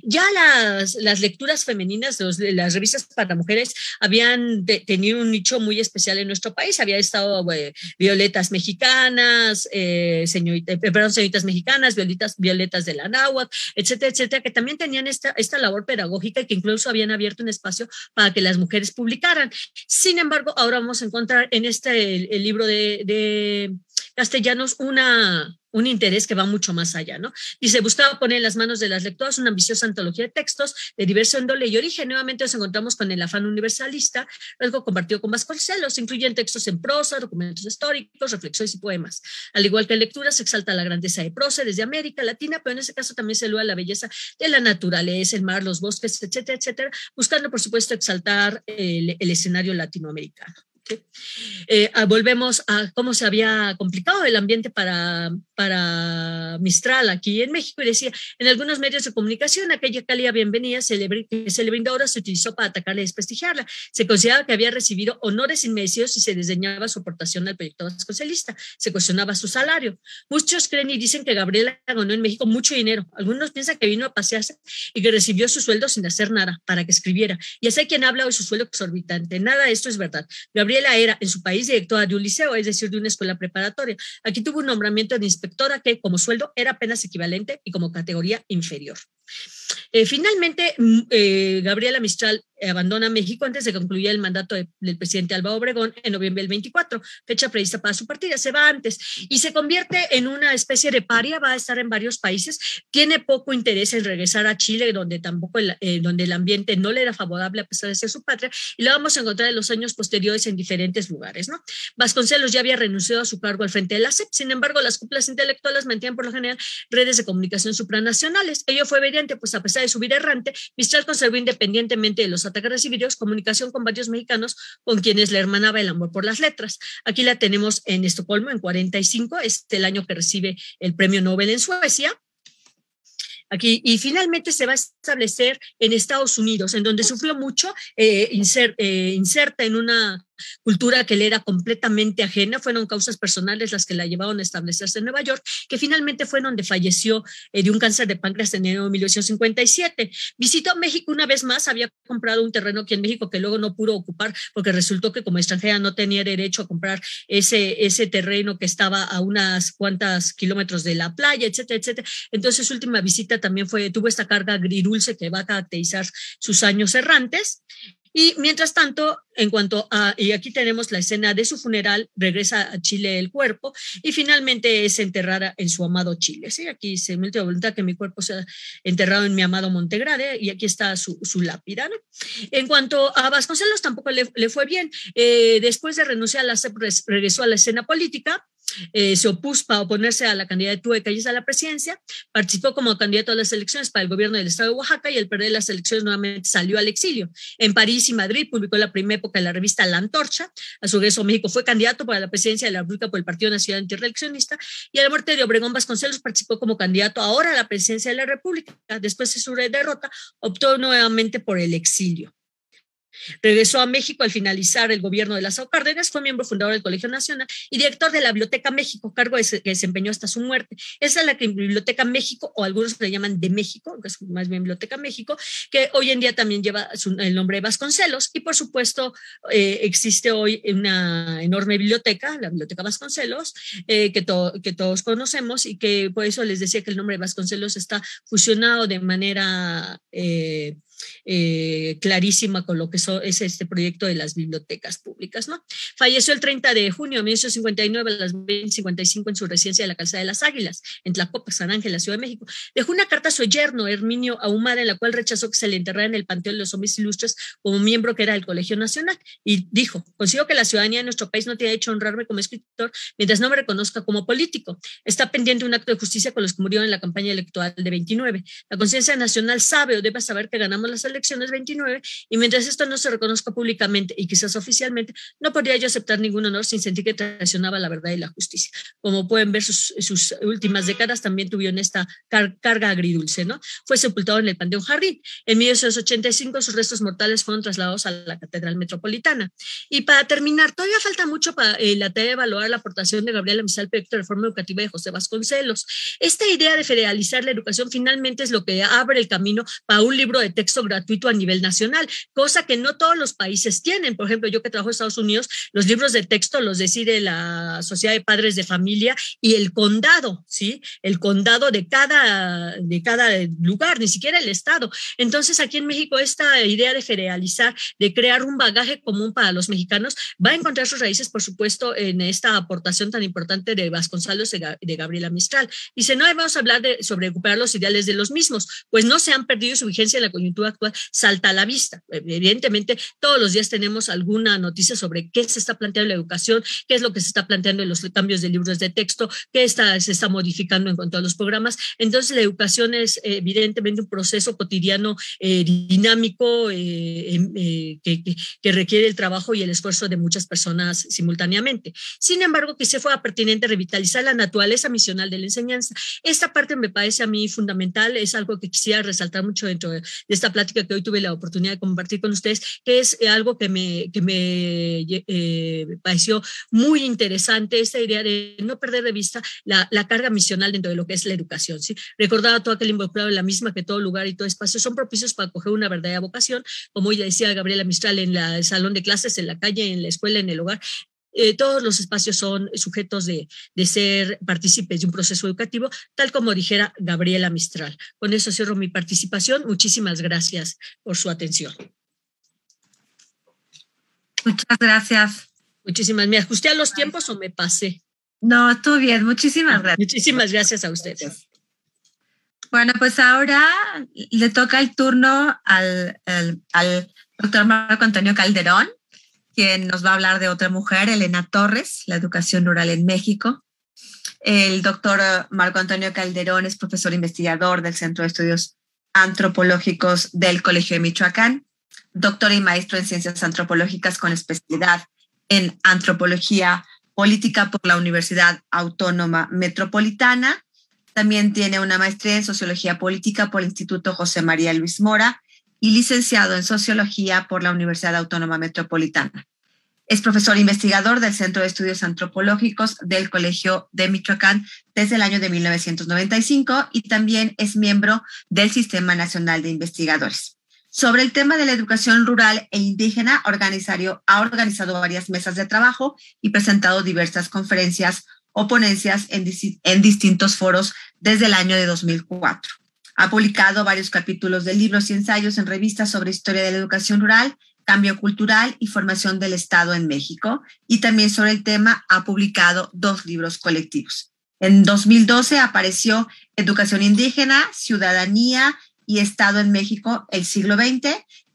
Ya las lecturas femeninas de las revistas para mujeres habían tenido un nicho muy especial en nuestro país. Había estado Violetas Mexicanas, Señoritas Mexicanas, Violetas de la Náhuatl, etcétera, etcétera, que también tenían esta labor pedagógica y que incluso habían abierto un espacio para que las mujeres publicaran. Sin embargo, ahora vamos a encontrar en el libro de Castellanos un interés que va mucho más allá, ¿no? Dice: buscaba poner en las manos de las lectoras una ambiciosa antología de textos de diversa índole y origen. Nuevamente nos encontramos con el afán universalista, algo compartido con Vasconcelos. Incluyen textos en prosa, documentos históricos, reflexiones y poemas. Al igual que en lectura, se exalta la grandeza de prosa desde América Latina, pero en ese caso también se eluda la belleza de la naturaleza, el mar, los bosques, etcétera, etcétera, buscando, por supuesto, exaltar el escenario latinoamericano. Volvemos a cómo se había complicado el ambiente para Mistral aquí en México, y decía: en algunos medios de comunicación aquella cálida bienvenida que se le brindó ahora se utilizó para atacarla y desprestigiarla. Se consideraba que había recibido honores inmerecidos y se desdeñaba su aportación al proyecto vasconcelista. Se cuestionaba su salario. Muchos creen y dicen que Gabriela ganó en México mucho dinero. Algunos piensan que vino a pasearse y que recibió su sueldo sin hacer nada para que escribiera. Y así hay quien habla de su sueldo exorbitante. Nada de esto es verdad. Gabriela era en su país directora de un liceo, es decir, de una escuela preparatoria. Aquí tuvo un nombramiento de inspectora que como sueldo era apenas equivalente y como categoría inferior. Finalmente, Gabriela Mistral abandona México antes de que concluya el mandato del presidente Álvaro Obregón en noviembre del 24, fecha prevista para su partida. Se va antes y se convierte en una especie de paria. Va a estar en varios países, tiene poco interés en regresar a Chile, donde tampoco donde el ambiente no le era favorable a pesar de ser su patria, y la vamos a encontrar en los años posteriores en diferentes lugares, ¿no? Vasconcelos ya había renunciado a su cargo al frente de la SEP. Sin embargo, las cúpulas intelectuales mantenían por lo general redes de comunicación supranacionales. Ello fue evidente, pues a pesar de su vida errante, Mistral conservó, independientemente de los ataques recibidos, comunicación con varios mexicanos con quienes le hermanaba el amor por las letras. Aquí la tenemos en Estocolmo en 45, es el año que recibe el premio Nobel en Suecia. Aquí, y finalmente se va a establecer en Estados Unidos, en donde sufrió mucho, inserta en una cultura que le era completamente ajena. Fueron causas personales las que la llevaron a establecerse en Nueva York, que finalmente fue donde falleció de un cáncer de páncreas en enero de 1957. Visitó México una vez más, había comprado un terreno aquí en México que luego no pudo ocupar porque resultó que como extranjera no tenía derecho a comprar ese terreno que estaba a unas cuantas kilómetros de la playa, etcétera, etcétera. Entonces su última visita también tuvo esta carga agridulce que va a caracterizar sus años errantes. Y mientras tanto, y aquí tenemos la escena de su funeral, regresa a Chile el cuerpo y finalmente es enterrada en su amado Chile. ¿Sí? Aquí se me última voluntad que mi cuerpo sea enterrado en mi amado Montegrade, y aquí está su lápida, ¿no? En cuanto a Vasconcelos, tampoco le fue bien. Después de renunciar a la CEP, regresó a la escena política. Se opuso para oponerse a la candidatura de Calles a la presidencia, participó como candidato a las elecciones para el gobierno del estado de Oaxaca y al perder las elecciones nuevamente salió al exilio. En París y Madrid publicó la primera época de la revista La Antorcha. A su regreso a México fue candidato para la presidencia de la República por el Partido Nacional Antirreeleccionista, y a la muerte de Obregón, Vasconcelos participó como candidato ahora a la presidencia de la República. Después de su derrota, optó nuevamente por el exilio. Regresó a México al finalizar el gobierno de Lázaro Cárdenas, fue miembro fundador del Colegio Nacional y director de la Biblioteca México, cargo que desempeñó hasta su muerte. Esa es la Biblioteca México, o algunos le llaman de México, que es más bien Biblioteca México, que hoy en día también lleva el nombre de Vasconcelos, y por supuesto existe hoy una enorme biblioteca, la Biblioteca Vasconcelos, que todos conocemos, y que por eso les decía que el nombre de Vasconcelos está fusionado de manera clarísima con lo que es este proyecto de las bibliotecas públicas, ¿no? Falleció el 30 de junio de 1959 a las 20:55 en su residencia de la Calzada de las Águilas, en Tlacopa, San Ángel, la Ciudad de México. Dejó una carta a su yerno, Herminio Ahumada, en la cual rechazó que se le enterrara en el Panteón de los Hombres Ilustres como miembro que era del Colegio Nacional, y dijo: consigo que la ciudadanía de nuestro país no tiene derecho a honrarme como escritor mientras no me reconozca como político. Está pendiente un acto de justicia con los que murieron en la campaña electoral de 29. La conciencia nacional sabe o debe saber que ganamos las elecciones 29, y mientras esto no se reconozca públicamente y quizás oficialmente, no podría yo aceptar ningún honor sin sentir que traicionaba la verdad y la justicia. Como pueden ver, sus últimas décadas también tuvieron esta carga agridulce, ¿no? Fue sepultado en el Panteón Jardín. En 1985 sus restos mortales fueron trasladados a la Catedral Metropolitana. Y para terminar, todavía falta mucho para la tarea de evaluar la aportación de Gabriela Mistral al proyecto de reforma educativa de José Vasconcelos. Esta idea de federalizar la educación finalmente es lo que abre el camino para un libro de texto gratuito a nivel nacional, cosa que no todos los países tienen. Por ejemplo, yo que trabajo en Estados Unidos, los libros de texto los decide la Sociedad de Padres de Familia y el condado, ¿sí? El condado de cada lugar, ni siquiera el estado. Entonces, aquí en México, esta idea de federalizar, de crear un bagaje común para los mexicanos, va a encontrar sus raíces, por supuesto, en esta aportación tan importante de Vasconcelos, de Gabriela Mistral. Dice: no debemos hablar sobre recuperar los ideales de los mismos, pues no se han perdido su vigencia en la coyuntura actual, salta a la vista. Evidentemente, todos los días tenemos alguna noticia sobre qué se está planteando en la educación, qué es lo que se está planteando en los cambios de libros de texto, qué se está modificando en cuanto a los programas. Entonces, la educación es evidentemente un proceso cotidiano dinámico que requiere el trabajo y el esfuerzo de muchas personas simultáneamente. Sin embargo, que se fuera pertinente revitalizar la naturaleza misional de la enseñanza. Esta parte me parece a mí fundamental, es algo que quisiera resaltar mucho dentro de esta plática que hoy tuve la oportunidad de compartir con ustedes, que es algo que me pareció muy interesante, esta idea de no perder de vista la carga misional dentro de lo que es la educación, ¿sí? Recordaba todo aquel involucrado en la misma, que todo lugar y todo espacio son propicios para acoger una verdadera vocación, como ya decía Gabriela Mistral, en el salón de clases, en la calle, en la escuela, en el hogar. Todos los espacios son sujetos de ser partícipes de un proceso educativo, tal como dijera Gabriela Mistral. Con eso cierro mi participación. Muchísimas gracias por su atención. Muchas gracias. Muchísimas. ¿Me ajusté a los tiempos o me pasé? No, todo bien. Muchísimas gracias. Muchísimas gracias a ustedes. Bueno, pues ahora le toca el turno al doctor Marco Antonio Calderón, quien nos va a hablar de otra mujer, Elena Torres, la educación rural en México. El doctor Marco Antonio Calderón es profesor investigador del Centro de Estudios Antropológicos del Colegio de Michoacán, doctor y maestro en Ciencias Antropológicas con especialidad en Antropología Política por la Universidad Autónoma Metropolitana. También tiene una maestría en Sociología Política por el Instituto José María Luis Mora y licenciado en Sociología por la Universidad Autónoma Metropolitana. Es profesor investigador del Centro de Estudios Antropológicos del Colegio de Michoacán desde el año de 1995 y también es miembro del Sistema Nacional de Investigadores. Sobre el tema de la educación rural e indígena, ha organizado varias mesas de trabajo y presentado diversas conferencias o ponencias en distintos foros desde el año de 2004. Ha publicado varios capítulos de libros y ensayos en revistas sobre historia de la educación rural, cambio cultural y formación del Estado en México, y también sobre el tema ha publicado 2 libros colectivos. En 2012 apareció Educación indígena, Ciudadanía y Estado en México, el siglo XX,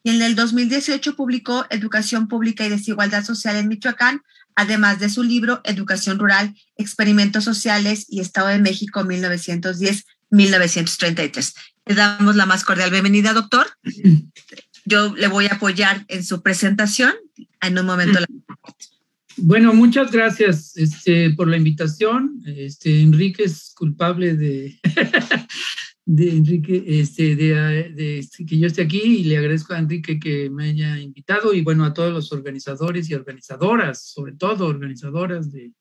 y en el 2018 publicó Educación pública y desigualdad social en Michoacán, además de su libro Educación rural, experimentos sociales y Estado de México 1910-1933. Le damos la más cordial bienvenida, doctor. Yo le voy a apoyar en su presentación en un momento. Bueno, muchas gracias por la invitación. Enrique es culpable de Enrique, que yo esté aquí, y le agradezco a Enrique que me haya invitado, y bueno, a todos los organizadores y organizadoras, sobre todo organizadoras de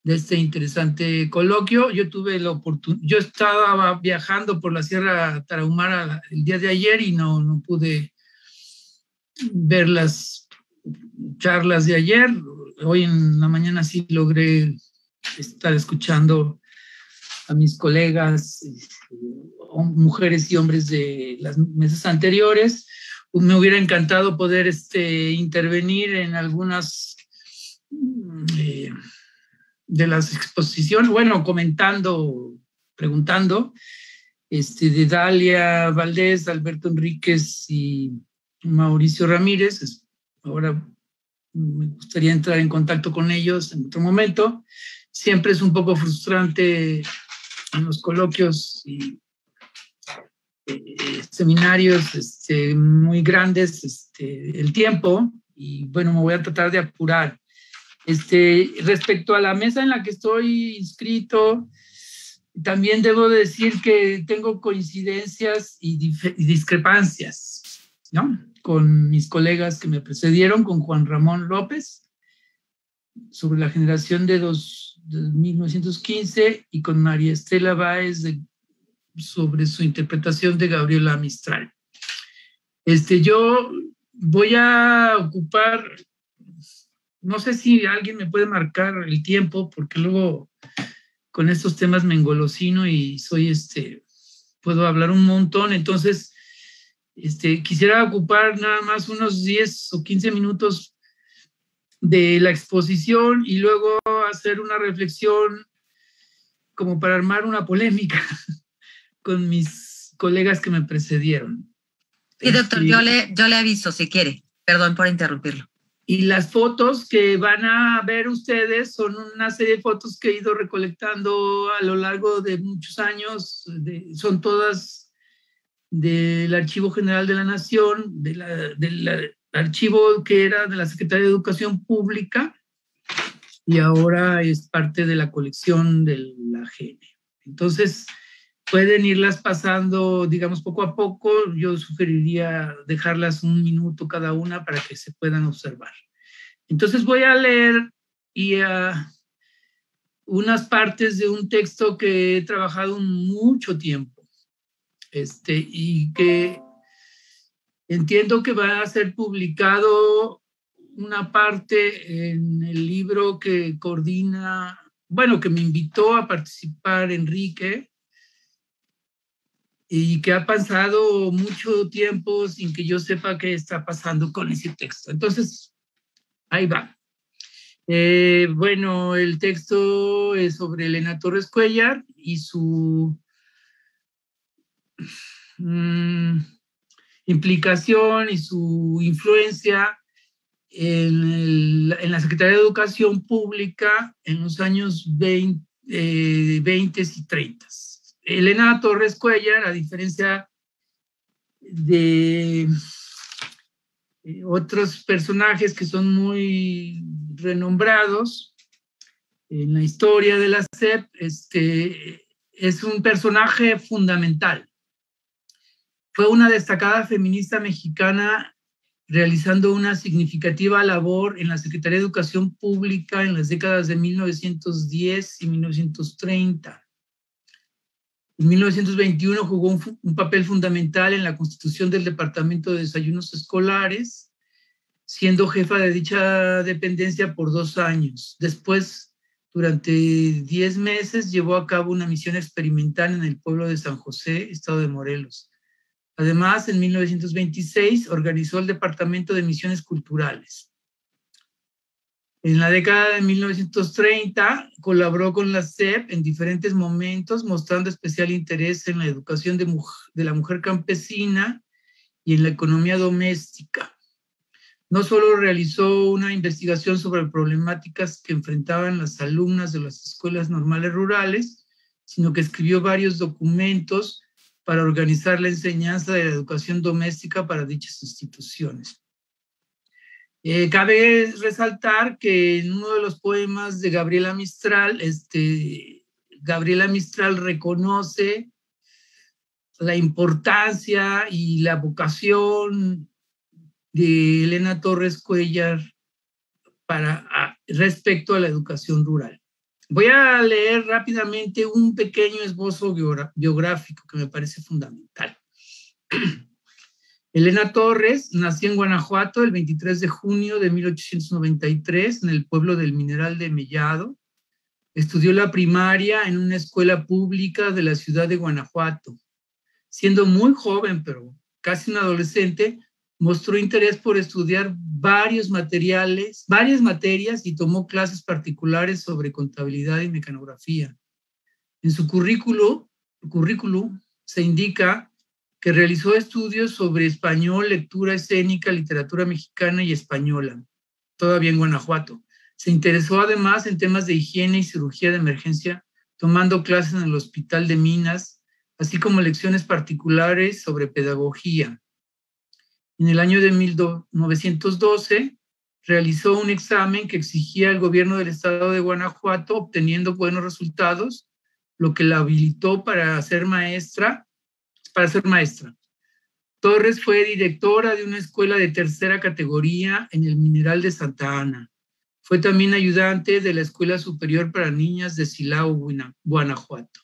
este interesante coloquio. Yo tuve la oportunidad, yo estaba viajando por la Sierra Tarahumara el día de ayer y no pude ver las charlas de ayer. Hoy en la mañana sí logré estar escuchando a mis colegas, mujeres y hombres de las mesas anteriores. Me hubiera encantado poder intervenir en algunas de las exposiciones, bueno, comentando, preguntando, de Dalia Valdés, Alberto Enríquez y Mauricio Ramírez. Ahora me gustaría entrar en contacto con ellos en otro momento. Siempre es un poco frustrante en los coloquios y seminarios muy grandes el tiempo, y bueno, me voy a tratar de apurar. Respecto a la mesa en la que estoy inscrito, también debo decir que tengo coincidencias y discrepancias, ¿no?, con mis colegas que me precedieron, con Juan Ramón López, sobre la generación de 1915, y con María Estela Báez sobre su interpretación de Gabriela Mistral. Yo voy a ocupar, no sé si alguien me puede marcar el tiempo, porque luego con estos temas me engolosino y puedo hablar un montón. Entonces, quisiera ocupar nada más unos 10 o 15 minutos de la exposición y luego hacer una reflexión como para armar una polémica con mis colegas que me precedieron. Sí, doctor, yo le aviso si quiere. Perdón por interrumpirlo. Y las fotos que van a ver ustedes son una serie de fotos que he ido recolectando a lo largo de muchos años. Son todas del Archivo General de la Nación, del archivo que era de la Secretaría de Educación Pública, y ahora es parte de la colección de la GN. Entonces, pueden irlas pasando, digamos, poco a poco. Yo sugeriría dejarlas un minuto cada una para que se puedan observar. Entonces voy a leer unas partes de un texto que he trabajado mucho tiempo, y que entiendo que va a ser publicado una parte en el libro que coordina, bueno, que me invitó a participar Enrique, y que ha pasado mucho tiempo sin que yo sepa qué está pasando con ese texto. Entonces, ahí va. Bueno, el texto es sobre Elena Torres Cuéllar y su implicación y su influencia en la Secretaría de Educación Pública en los años 20 y 30. Elena Torres Cuéllar, a diferencia de otros personajes que son muy renombrados en la historia de la SEP, es un personaje fundamental. Fue una destacada feminista mexicana realizando una significativa labor en la Secretaría de Educación Pública en las décadas de 1910 y 1930. En 1921 jugó un papel fundamental en la constitución del Departamento de Desayunos Escolares, siendo jefa de dicha dependencia por 2 años. Después, durante 10 meses, llevó a cabo una misión experimental en el pueblo de San José, estado de Morelos. Además, en 1926 organizó el Departamento de Misiones Culturales. En la década de 1930 colaboró con la SEP en diferentes momentos, mostrando especial interés en la educación de la mujer campesina y en la economía doméstica. No solo realizó una investigación sobre problemáticas que enfrentaban las alumnas de las escuelas normales rurales, sino que escribió varios documentos para organizar la enseñanza de la educación doméstica para dichas instituciones. Cabe resaltar que en uno de los poemas de Gabriela Mistral, Gabriela Mistral reconoce la importancia y la vocación de Elena Torres Cuéllar respecto a la educación rural. Voy a leer rápidamente un pequeño esbozo biográfico que me parece fundamental. Elena Torres nació en Guanajuato el 23 de junio de 1893 en el pueblo del Mineral de Mellado. Estudió la primaria en una escuela pública de la ciudad de Guanajuato. Siendo muy joven, pero casi un adolescente, mostró interés por estudiar varias materias y tomó clases particulares sobre contabilidad y mecanografía. En su currículum se indica que realizó estudios sobre español, lectura escénica, literatura mexicana y española, todavía en Guanajuato. Se interesó además en temas de higiene y cirugía de emergencia, tomando clases en el Hospital de Minas, así como lecciones particulares sobre pedagogía. En el año de 1912 realizó un examen que exigía el gobierno del estado de Guanajuato, obteniendo buenos resultados, lo que la habilitó para ser maestra. Torres fue directora de una escuela de tercera categoría en el Mineral de Santa Ana. Fue también ayudante de la Escuela Superior para Niñas de Silao, Guanajuato.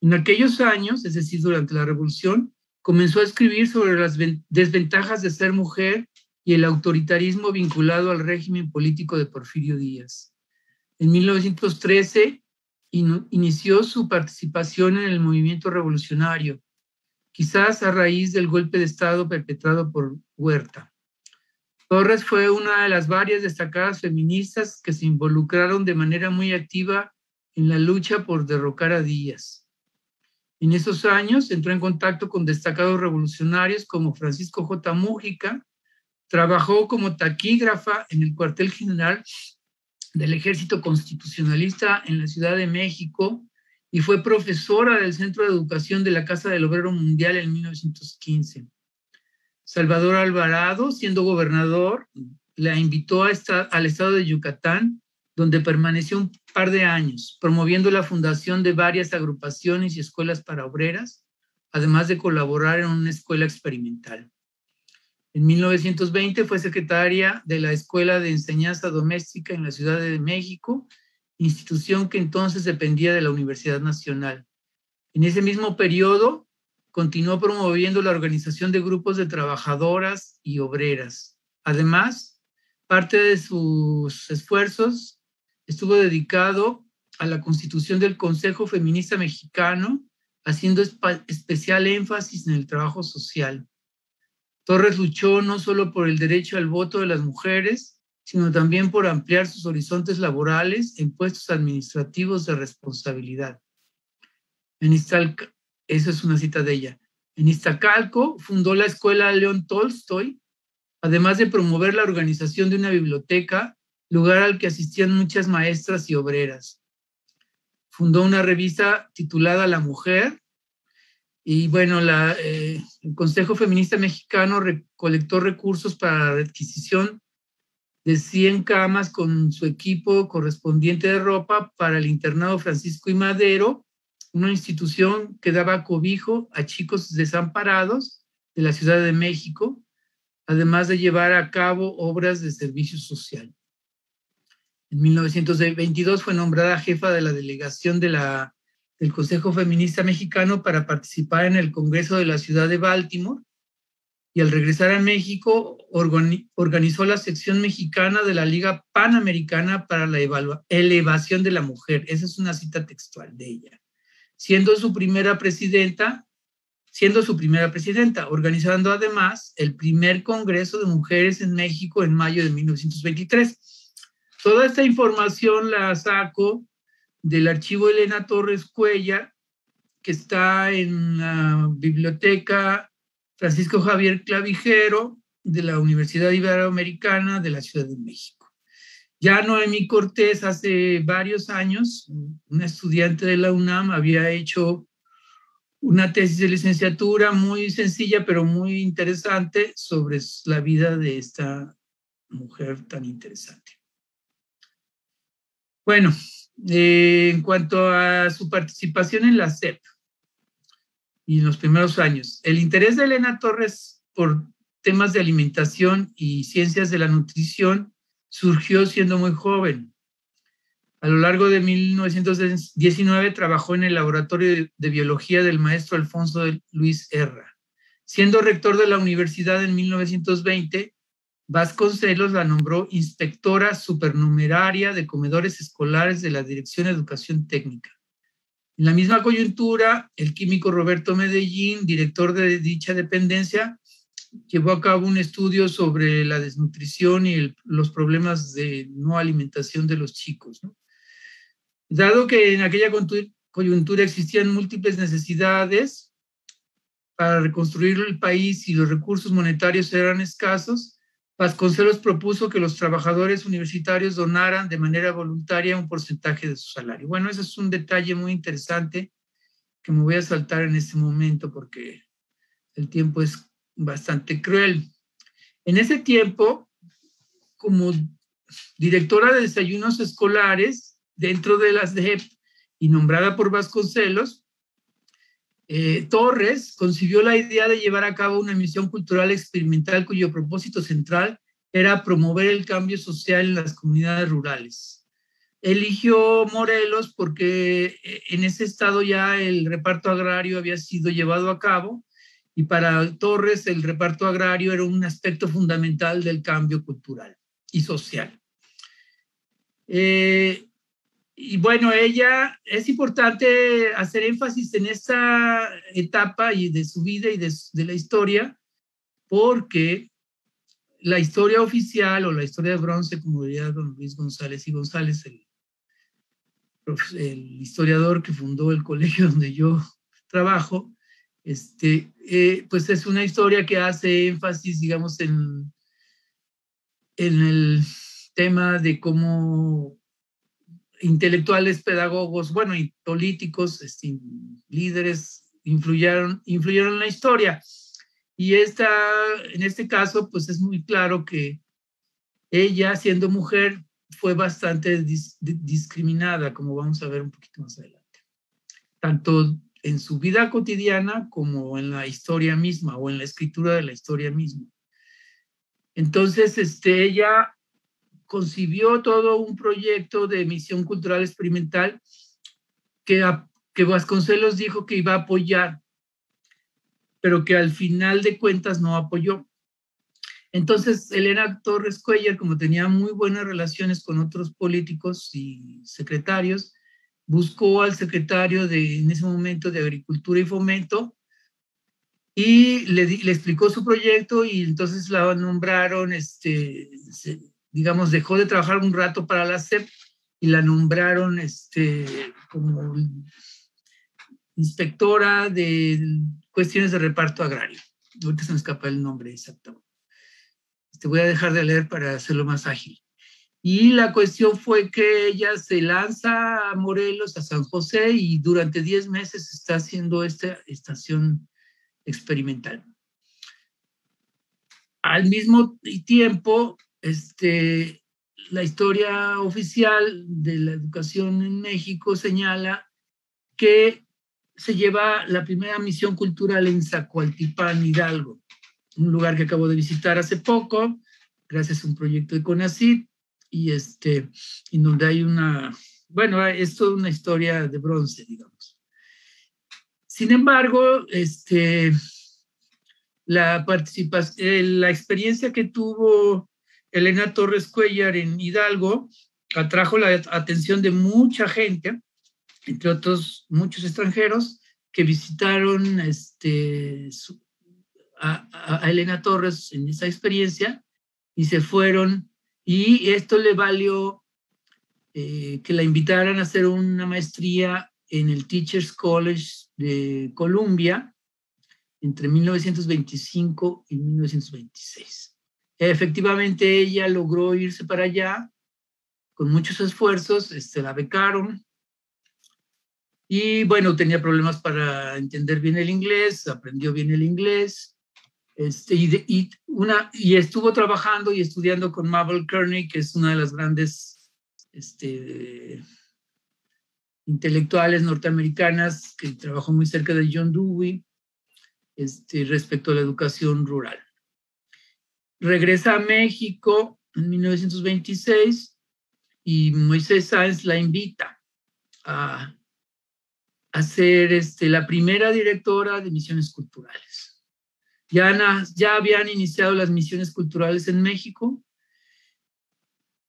En aquellos años, es decir, durante la Revolución, comenzó a escribir sobre las desventajas de ser mujer y el autoritarismo vinculado al régimen político de Porfirio Díaz. En 1913 inició su participación en el movimiento revolucionario, quizás a raíz del golpe de Estado perpetrado por Huerta. Torres fue una de las varias destacadas feministas que se involucraron de manera muy activa en la lucha por derrocar a Díaz. En esos años entró en contacto con destacados revolucionarios como Francisco J. Mújica, trabajó como taquígrafa en el cuartel general del Ejército Constitucionalista en la Ciudad de México y fue profesora del Centro de Educación de la Casa del Obrero Mundial en 1915. Salvador Alvarado, siendo gobernador, la invitó al estado de Yucatán, donde permaneció un par de años, promoviendo la fundación de varias agrupaciones y escuelas para obreras, además de colaborar en una escuela experimental. En 1920 fue secretaria de la Escuela de Enseñanza Doméstica en la Ciudad de México, institución que entonces dependía de la Universidad Nacional. En ese mismo periodo, continuó promoviendo la organización de grupos de trabajadoras y obreras. Además, parte de sus esfuerzos estuvo dedicado a la constitución del Consejo Feminista Mexicano, haciendo especial énfasis en el trabajo social. Torres luchó no solo por el derecho al voto de las mujeres, sino también por ampliar sus horizontes laborales en puestos administrativos de responsabilidad. Esa es una cita de ella. En Iztacalco fundó la Escuela León Tolstoy, además de promover la organización de una biblioteca, lugar al que asistían muchas maestras y obreras. Fundó una revista titulada La Mujer, y bueno, el Consejo Feminista Mexicano recolectó recursos para la adquisición de 100 camas con su equipo correspondiente de ropa para el internado Francisco I. Madero, una institución que daba cobijo a chicos desamparados de la Ciudad de México, además de llevar a cabo obras de servicio social. En 1922 fue nombrada jefa de la delegación del Consejo Feminista Mexicano para participar en el Congreso de la Ciudad de Baltimore, y al regresar a México organizó la sección mexicana de la Liga Panamericana para la Elevación de la Mujer. Esa es una cita textual de ella. Siendo su primera presidenta, organizando además el primer Congreso de Mujeres en México en mayo de 1923. Toda esta información la saco del archivo Elena Torres Cuellar, que está en la biblioteca Francisco Javier Clavijero de la Universidad Iberoamericana de la Ciudad de México. Ya Noemí Cortés, hace varios años, una estudiante de la UNAM, había hecho una tesis de licenciatura muy sencilla, pero muy interesante, sobre la vida de esta mujer tan interesante. Bueno, en cuanto a su participación en la SEP y en los primeros años, el interés de Elena Torres por temas de alimentación y ciencias de la nutrición surgió siendo muy joven. A lo largo de 1919 trabajó en el laboratorio de biología del maestro Alfonso Luis Herra. Siendo rector de la universidad en 1920, Vasconcelos la nombró inspectora supernumeraria de comedores escolares de la Dirección de Educación Técnica. En la misma coyuntura, el químico Roberto Medellín, director de dicha dependencia, llevó a cabo un estudio sobre la desnutrición y los problemas de no alimentación de los chicos, ¿no? Dado que en aquella coyuntura existían múltiples necesidades para reconstruir el país y los recursos monetarios eran escasos, Vasconcelos propuso que los trabajadores universitarios donaran de manera voluntaria un porcentaje de su salario. Bueno, ese es un detalle muy interesante que me voy a saltar en este momento porque el tiempo es bastante cruel. En ese tiempo, como directora de desayunos escolares dentro de las DEP y nombrada por Vasconcelos, Torres concibió la idea de llevar a cabo una misión cultural experimental cuyo propósito central era promover el cambio social en las comunidades rurales. Eligió Morelos porque en ese estado ya el reparto agrario había sido llevado a cabo y para Torres el reparto agrario era un aspecto fundamental del cambio cultural y social. Y bueno, es importante hacer énfasis en esta etapa y de su vida y de la historia, porque la historia oficial o la historia de bronce, como diría don Luis González y González, el historiador que fundó el colegio donde yo trabajo, pues es una historia que hace énfasis, digamos, en el tema de cómo intelectuales, pedagogos, bueno, y políticos, líderes, influyeron en la historia. Y en este caso, pues es muy claro que ella, siendo mujer, fue bastante discriminada, como vamos a ver un poquito más adelante. Tanto en su vida cotidiana como en la historia misma o en la escritura de la historia misma. Entonces, ella concibió todo un proyecto de misión cultural experimental que Vasconcelos dijo que iba a apoyar, pero que al final de cuentas no apoyó. Entonces, Elena Torres Cuéllar, como tenía muy buenas relaciones con otros políticos y secretarios, buscó al secretario en ese momento de Agricultura y Fomento y le explicó su proyecto y entonces la nombraron, digamos, dejó de trabajar un rato para la SEP y la nombraron como inspectora de cuestiones de reparto agrario. Ahorita se me escapa el nombre exacto. Voy a dejar de leer para hacerlo más ágil. Y la cuestión fue que ella se lanza a Morelos, a San José, y durante 10 meses está haciendo esta estación experimental. Al mismo tiempo, la historia oficial de la educación en México señala que se lleva la primera misión cultural en Zacualtipán, Hidalgo, un lugar que acabo de visitar hace poco, gracias a un proyecto de CONACYT, y en donde hay es toda una historia de bronce, digamos. Sin embargo, la experiencia que tuvo Elena Torres Cuéllar en Hidalgo atrajo la atención de mucha gente, entre otros muchos extranjeros que visitaron a Elena Torres en esa experiencia y se fueron, y esto le valió que la invitaran a hacer una maestría en el Teachers College de Columbia entre 1925 y 1926. Efectivamente, ella logró irse para allá con muchos esfuerzos, la becaron, y bueno, tenía problemas para entender bien el inglés, aprendió bien el inglés, y estuvo trabajando y estudiando con Mabel Kearney, que es una de las grandes intelectuales norteamericanas, que trabajó muy cerca de John Dewey, respecto a la educación rural. Regresa a México en 1926 y Moisés Sáenz la invita a ser la primera directora de misiones culturales. Ya habían iniciado las misiones culturales en México,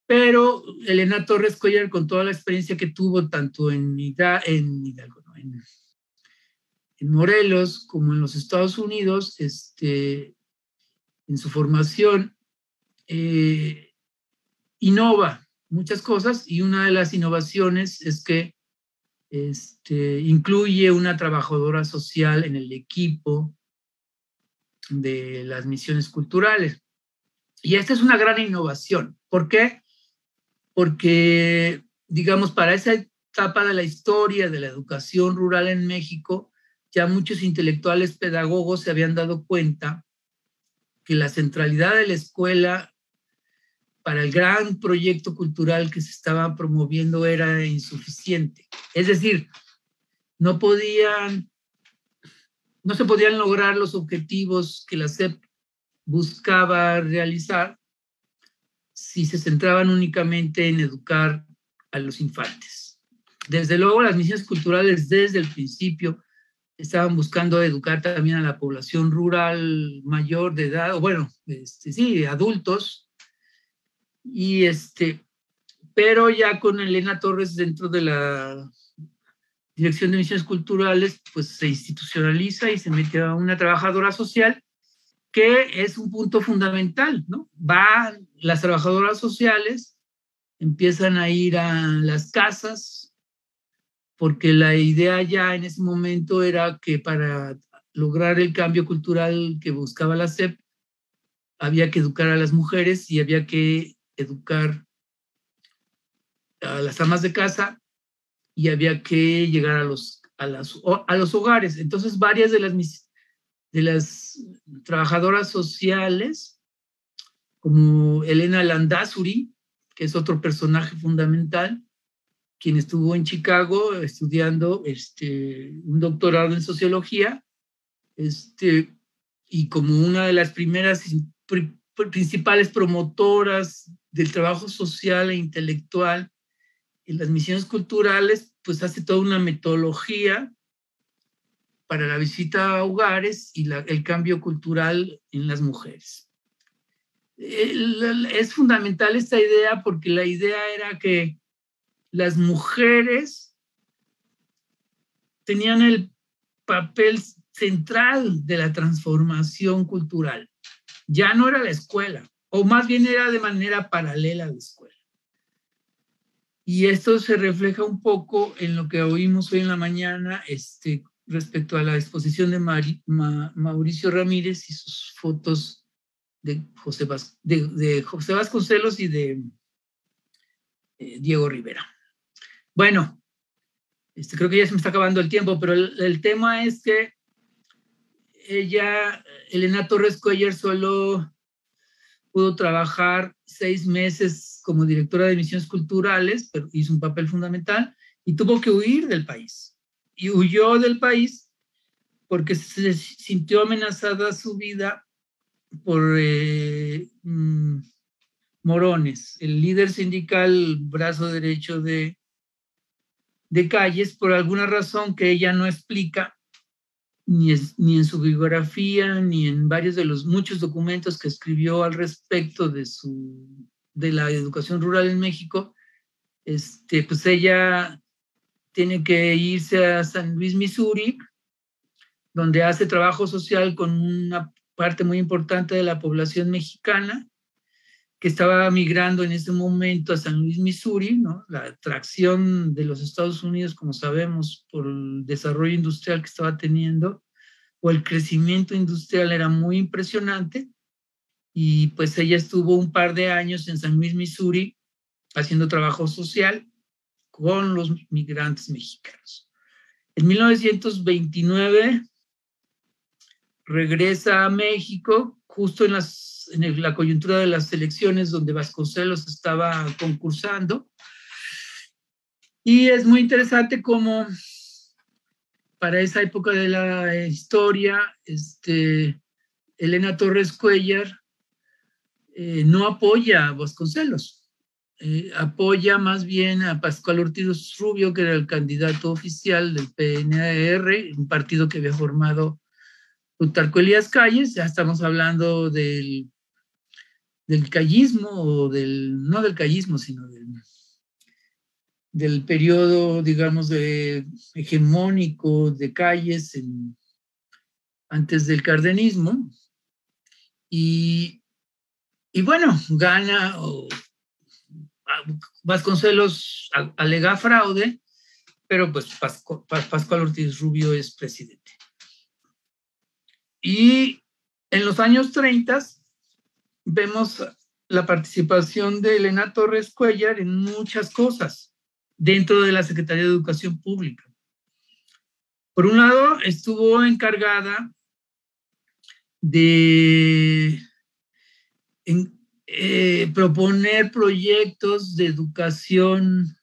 pero Elena Torres Cuéllar, con toda la experiencia que tuvo tanto en Hidalgo, ¿no? en Morelos como en los Estados Unidos, en su formación, innova muchas cosas, y una de las innovaciones es que incluye una trabajadora social en el equipo de las misiones culturales. Y esta es una gran innovación. ¿Por qué? Porque, digamos, para esa etapa de la historia de la educación rural en México, ya muchos intelectuales pedagogos se habían dado cuenta que la centralidad de la escuela para el gran proyecto cultural que se estaba promoviendo era insuficiente. Es decir, no se podían lograr los objetivos que la SEP buscaba realizar si se centraban únicamente en educar a los infantes. Desde luego, las misiones culturales desde el principio estaban buscando educar también a la población rural mayor de edad, o bueno, sí, adultos, y pero ya con Elena Torres dentro de la Dirección de Misiones Culturales, pues se institucionaliza y se mete a una trabajadora social, que es un punto fundamental, ¿no? Las trabajadoras sociales empiezan a ir a las casas, porque la idea ya en ese momento era que para lograr el cambio cultural que buscaba la SEP, había que educar a las mujeres y había que educar a las amas de casa, y había que llegar a los hogares. Entonces, varias de las trabajadoras sociales, como Elena Landázuri, que es otro personaje fundamental, quien estuvo en Chicago estudiando un doctorado en sociología, y como una de las primeras principales promotoras del trabajo social e intelectual en las misiones culturales, pues hace toda una metodología para la visita a hogares y el cambio cultural en las mujeres. Es fundamental esta idea, porque la idea era que las mujeres tenían el papel central de la transformación cultural. Ya no era la escuela, o más bien era de manera paralela a la escuela. Y esto se refleja un poco en lo que oímos hoy en la mañana respecto a la exposición de Mauricio Ramírez y sus fotos de José Vasconcelos y de Diego Rivera. Bueno, creo que ya se me está acabando el tiempo, pero el tema es que Elena Torres Cuéllar, solo pudo trabajar 6 meses como directora de misiones culturales, pero hizo un papel fundamental, y tuvo que huir del país. Y huyó del país porque se sintió amenazada su vida por Morones, el líder sindical, brazo derecho de Calles, por alguna razón que ella no explica, ni en su biografía, ni en varios de los muchos documentos que escribió al respecto de la educación rural en México. Pues ella tiene que irse a San Luis, Missouri, donde hace trabajo social con una parte muy importante de la población mexicana que estaba migrando en ese momento a San Luis, Missouri, ¿no? La atracción de los Estados Unidos, como sabemos, por el desarrollo industrial que estaba teniendo, o el crecimiento industrial, era muy impresionante, y pues ella estuvo un par de años en San Luis, Missouri, haciendo trabajo social con los migrantes mexicanos. En 1929 regresa a México, justo en la coyuntura de las elecciones donde Vasconcelos estaba concursando, y es muy interesante cómo para esa época de la historia, Elena Torres Cuéllar no apoya a Vasconcelos, apoya más bien a Pascual Ortiz Rubio, que era el candidato oficial del PNR, un partido que había formado Plutarco Elías Calles, ya estamos hablando del callismo, o no del callismo, sino del periodo, digamos, hegemónico de Calles antes del cardenismo. Y bueno, gana, Vasconcelos alega fraude, pero pues Pascual Ortiz Rubio es presidente. Y en los años 30 vemos la participación de Elena Torres Cuéllar en muchas cosas dentro de la Secretaría de Educación Pública. Por un lado, estuvo encargada de proponer proyectos de educación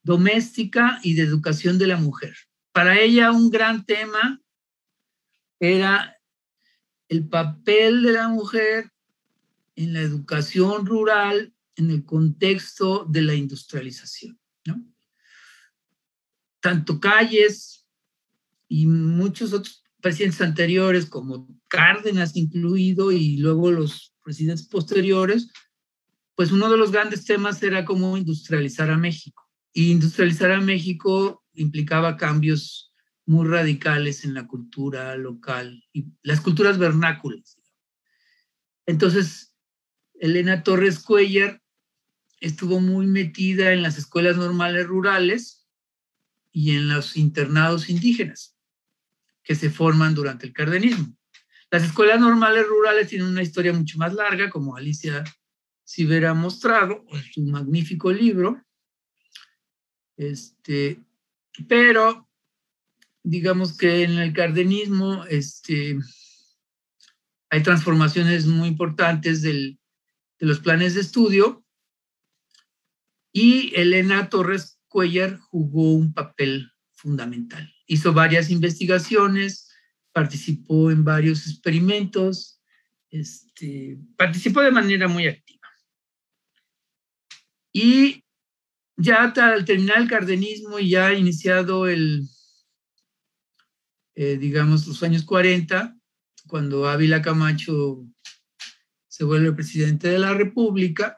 doméstica y de educación de la mujer. Para ella, un gran tema era el papel de la mujer en la educación rural en el contexto de la industrialización, ¿no? Tanto Calles y muchos otros presidentes anteriores, como Cárdenas incluido, y luego los presidentes posteriores, pues uno de los grandes temas era cómo industrializar a México. Y industrializar a México implicaba cambios muy radicales en la cultura local y las culturas vernáculas. Entonces, Elena Torres Cuéllar estuvo muy metida en las escuelas normales rurales y en los internados indígenas que se forman durante el cardenismo. Las escuelas normales rurales tienen una historia mucho más larga, como Alicia Sivera ha mostrado en su magnífico libro. Pero digamos que en el cardenismo hay transformaciones muy importantes de los planes de estudio, y Elena Torres Cuéllar jugó un papel fundamental. Hizo varias investigaciones, participó en varios experimentos, participó de manera muy activa. Y ya al terminar el cardenismo y ya iniciado digamos, los años 40, cuando Ávila Camacho se vuelve presidente de la República,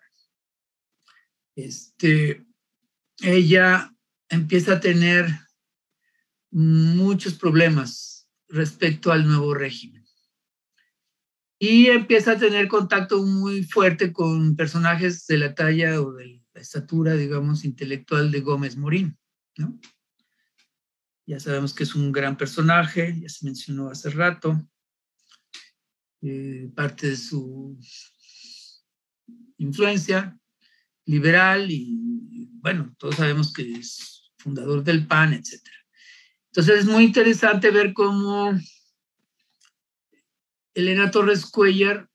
ella empieza a tener muchos problemas respecto al nuevo régimen. Y empieza a tener contacto muy fuerte con personajes de la talla o de la estatura, digamos, intelectual de Gómez Morín, ¿no? Ya sabemos que es un gran personaje, ya se mencionó hace rato. Parte de su influencia liberal y, bueno, todos sabemos que es fundador del PAN, etc. Entonces es muy interesante ver cómo Elena Torres Cuéllar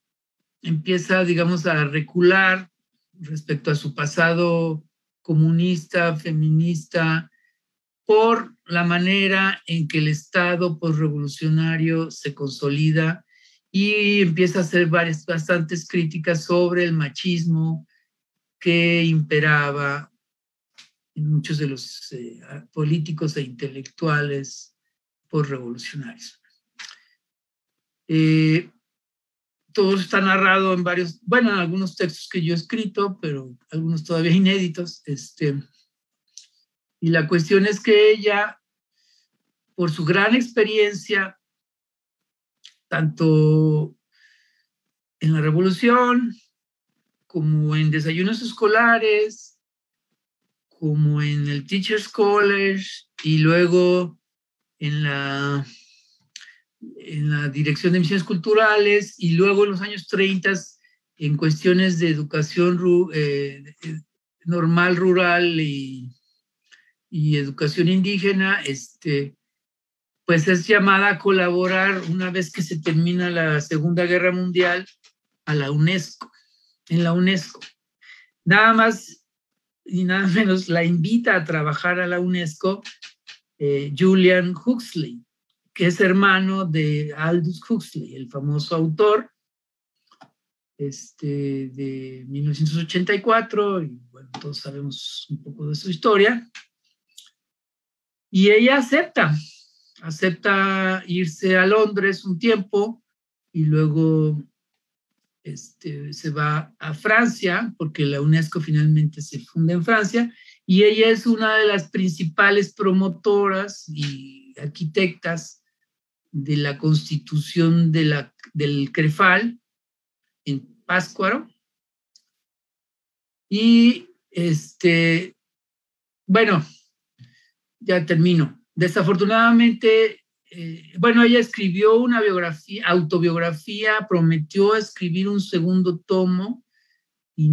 empieza, digamos, a recular respecto a su pasado comunista, feminista, por la manera en que el Estado posrevolucionario se consolida, y empieza a hacer bastantes críticas sobre el machismo que imperaba en muchos de los políticos e intelectuales posrevolucionarios. Todo está narrado en en algunos textos que yo he escrito, pero algunos todavía inéditos. Y la cuestión es que ella, por su gran experiencia, tanto en la Revolución, como en desayunos escolares, como en el Teachers College, y luego en la Dirección de Misiones Culturales, y luego en los años 30 en cuestiones de educación normal, rural y educación indígena, pues es llamada a colaborar, una vez que se termina la Segunda Guerra Mundial, a la UNESCO, en la UNESCO. Nada más y nada menos la invita a trabajar a la UNESCO Julian Huxley, que es hermano de Aldous Huxley, el famoso autor de 1984, y bueno, todos sabemos un poco de su historia. Y ella acepta acepta irse a Londres un tiempo y luego se va a Francia, porque la UNESCO finalmente se funda en Francia, y ella es una de las principales promotoras y arquitectas de la constitución del CREFAL en Pátzcuaro. Y bueno, ya termino. Desafortunadamente, bueno, ella escribió una autobiografía, prometió escribir un segundo tomo y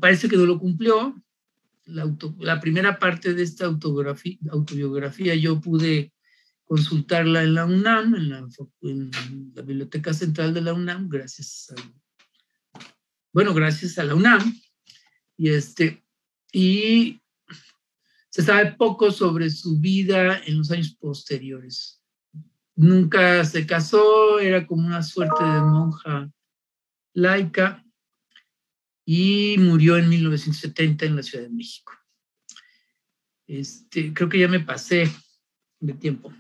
parece que no lo cumplió. La primera parte de esta autobiografía yo pude consultarla en la UNAM, en la Biblioteca Central de la UNAM, gracias a la UNAM. Y se sabe poco sobre su vida en los años posteriores. Nunca se casó, era como una suerte de monja laica y murió en 1970 en la Ciudad de México. Creo que ya me pasé de tiempo.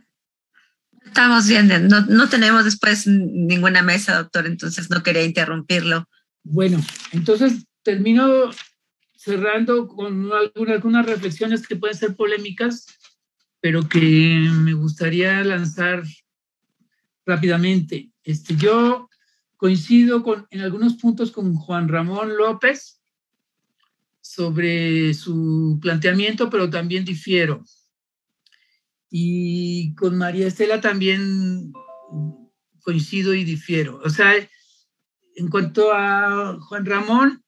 Estamos bien, no tenemos después ninguna mesa, doctor, entonces no quería interrumpirlo. Bueno, entonces termino cerrando con algunas reflexiones que pueden ser polémicas, pero que me gustaría lanzar rápidamente. Yo coincido en algunos puntos con Juan Ramón López sobre su planteamiento, pero también difiero. Y con María Estela también coincido y difiero. O sea, en cuanto a Juan Ramón,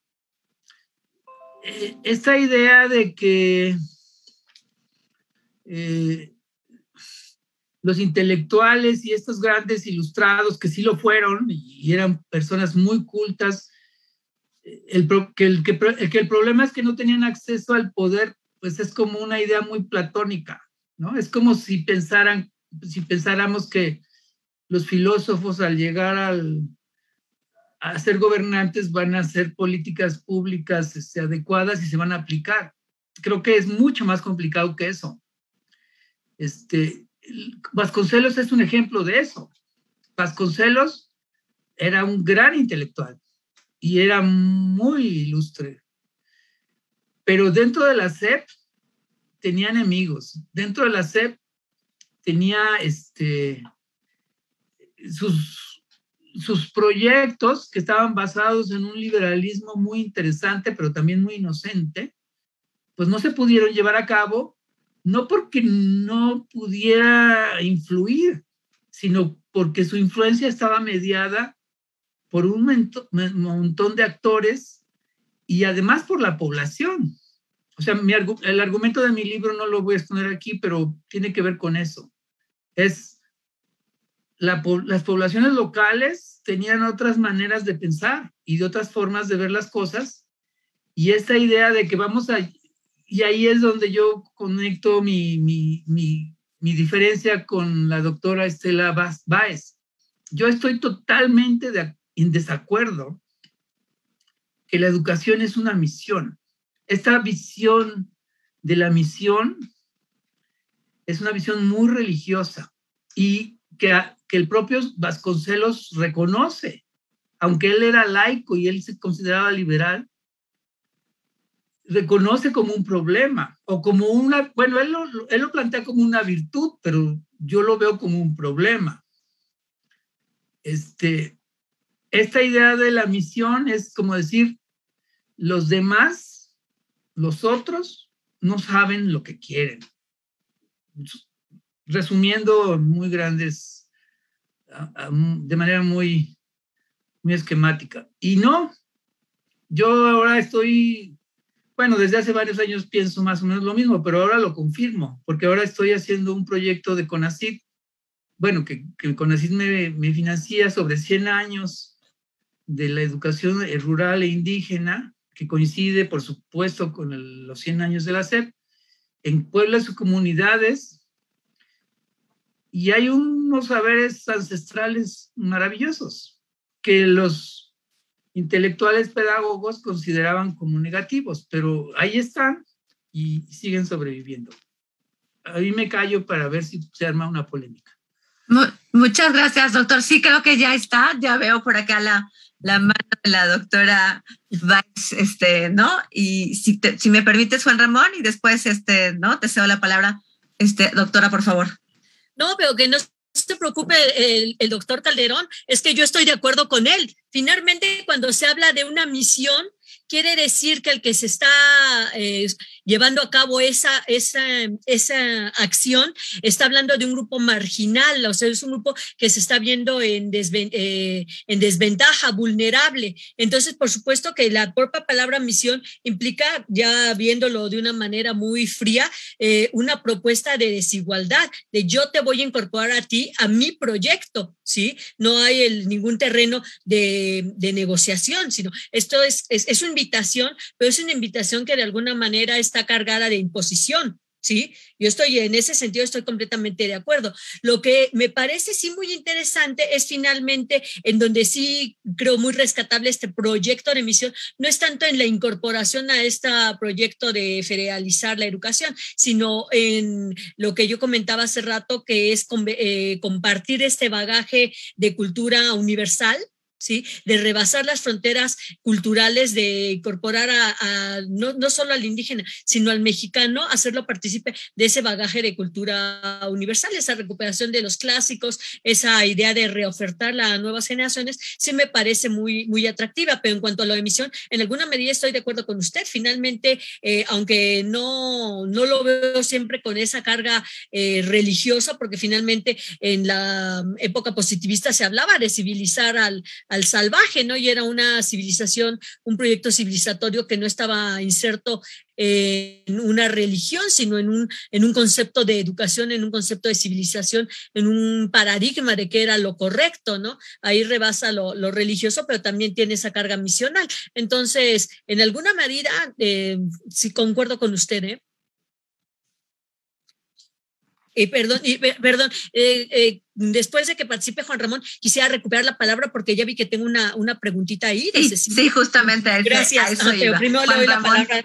esta idea de que los intelectuales y estos grandes ilustrados, que sí lo fueron y eran personas muy cultas, el problema es que no tenían acceso al poder, pues es como una idea muy platónica, ¿no? Es como si pensáramos que los filósofos al llegar a ser gobernantes van a hacer políticas públicas adecuadas y se van a aplicar. Creo que es mucho más complicado que eso. Vasconcelos es un ejemplo de eso. Vasconcelos era un gran intelectual y era muy ilustre, pero dentro de la SEP tenía enemigos. Dentro de la SEP tenía sus proyectos que estaban basados en un liberalismo muy interesante, pero también muy inocente, pues no se pudieron llevar a cabo, no porque no pudiera influir, sino porque su influencia estaba mediada por un montón de actores y además por la población. O sea, el argumento de mi libro no lo voy a exponer aquí, pero tiene que ver con eso. Las poblaciones locales tenían otras maneras de pensar y de otras formas de ver las cosas, y esta idea de que y ahí es donde yo conecto mi diferencia con la doctora Estela Báez. Yo estoy totalmente en desacuerdo que la educación es una misión. Esta visión de la misión es una visión muy religiosa y que el propio Vasconcelos reconoce, aunque él era laico y él se consideraba liberal, reconoce como un problema o como bueno, él lo plantea como una virtud, pero yo lo veo como un problema. Esta idea de la misión es como decir, los demás, los otros, no saben lo que quieren. Resumiendo muy grandes, de manera muy, muy esquemática. Y no, yo ahora bueno, desde hace varios años pienso más o menos lo mismo, pero ahora lo confirmo, porque ahora estoy haciendo un proyecto de CONACYT, bueno, que CONACYT me financia sobre 100 años de la educación rural e indígena, que coincide, por supuesto, con los 100 años de la SEP, en pueblos y comunidades, y hay unos saberes ancestrales maravillosos que los intelectuales pedagogos consideraban como negativos, pero ahí están y siguen sobreviviendo. ahí me callo para ver si se arma una polémica. Muchas gracias, doctor. Sí, creo que ya está. Ya veo por acá la mano de la doctora Weiss, ¿no? Y si me permites, Juan Ramón, y después, ¿no? Te cedo la palabra. Doctora, por favor. No, pero que no se preocupe el doctor Calderón, es que yo estoy de acuerdo con él. Finalmente, cuando se habla de una misión, quiere decir que el que se está llevando a cabo esa acción está hablando de un grupo marginal, o sea, es un grupo que se está viendo en desventaja, vulnerable. Entonces, por supuesto que la propia palabra misión implica, ya viéndolo de una manera muy fría, una propuesta de desigualdad, de yo te voy a incorporar a ti, a mi proyecto, ¿sí? No hay ningún terreno de negociación, sino esto es una invitación, pero es una invitación que de alguna manera está cargada de imposición, ¿sí? Yo en ese sentido estoy completamente de acuerdo. Lo que me parece sí muy interesante es finalmente en donde sí creo muy rescatable este proyecto de misión, no es tanto en la incorporación a este proyecto de federalizar la educación, sino en lo que yo comentaba hace rato, que es compartir este bagaje de cultura universal, ¿sí? De rebasar las fronteras culturales, de incorporar no solo al indígena, sino al mexicano, hacerlo partícipe de ese bagaje de cultura universal, esa recuperación de los clásicos, esa idea de reofertar a nuevas generaciones, sí me parece muy, muy atractiva. Pero en cuanto a la emisión, en alguna medida estoy de acuerdo con usted. Finalmente, aunque no lo veo siempre con esa carga religiosa, porque finalmente en la época positivista se hablaba de civilizar al salvaje, ¿no? Y era una civilización, un proyecto civilizatorio que no estaba inserto en una religión, sino en un concepto de educación, en un concepto de civilización, en un paradigma de qué era lo correcto, ¿no? Ahí rebasa lo religioso, pero también tiene esa carga misional. Entonces, en alguna medida, sí concuerdo con usted, ¿eh? Perdón, después de que participe Juan Ramón, quisiera recuperar la palabra porque ya vi que tengo una preguntita ahí. Sí, justamente. Gracias. Pero primero le doy la palabra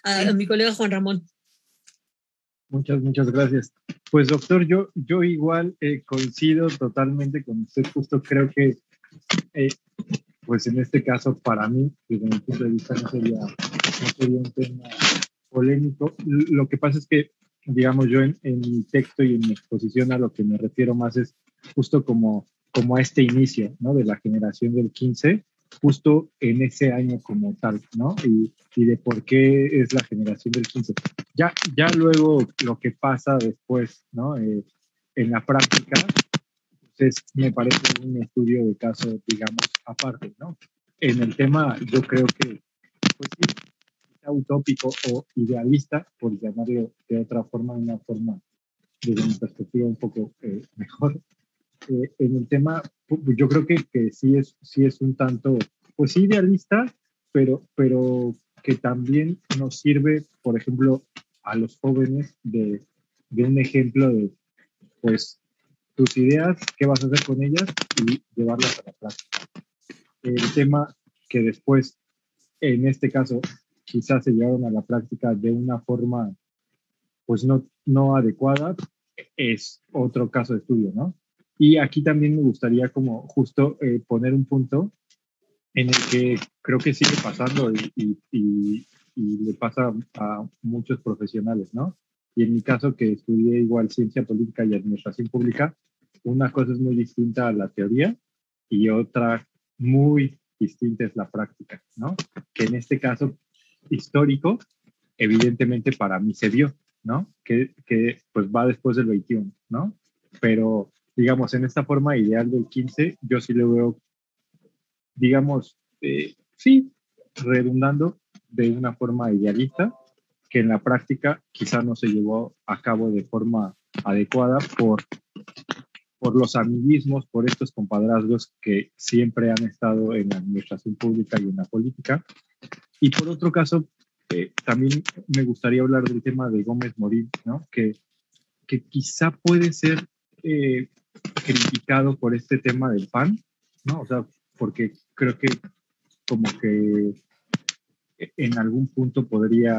a mi colega Juan Ramón. Muchas gracias. Pues doctor, yo igual coincido totalmente con usted. Justo creo que, pues en este caso, para mí, desde mi punto de vista, no sería un tema polémico. Lo que pasa es que, digamos, yo en mi texto y en mi exposición a lo que me refiero más es justo como a este inicio, ¿no? De la generación del 15, justo en ese año como tal, ¿no? Y de por qué es la generación del 15. Ya luego lo que pasa después, ¿no? En la práctica, pues me parece un estudio de caso, digamos, aparte, ¿no? En el tema, yo creo que, pues sí, utópico o idealista, por llamarlo de otra forma, una forma desde mi perspectiva un poco mejor. En el tema, yo creo que sí es un tanto, pues sí idealista, pero que también nos sirve, por ejemplo, a los jóvenes de un ejemplo de, pues, tus ideas, qué vas a hacer con ellas y llevarlas a la práctica. El tema que después, en este caso, quizás se llevaron a la práctica de una forma pues no adecuada, es otro caso de estudio, ¿no? Y aquí también me gustaría como justo poner un punto en el que creo que sigue pasando y le pasa a muchos profesionales, ¿no? Y en mi caso, que estudié igual ciencia política y administración pública, una cosa es muy distinta a la teoría y otra muy distinta es la práctica, ¿no? Que en este caso histórico, evidentemente para mí se vio, ¿no? Que pues va después del 21, ¿no? Pero, digamos, en esta forma ideal del 15, yo sí lo veo, digamos, sí, redundando de una forma idealista, que en la práctica quizá no se llevó a cabo de forma adecuada por los amiguismos, por estos compadrazgos que siempre han estado en la administración pública y en la política. Y por otro caso, también me gustaría hablar del tema de Gómez Morín, ¿no? Que quizá puede ser criticado por este tema del PAN, ¿no? O sea, porque creo que como que en algún punto podría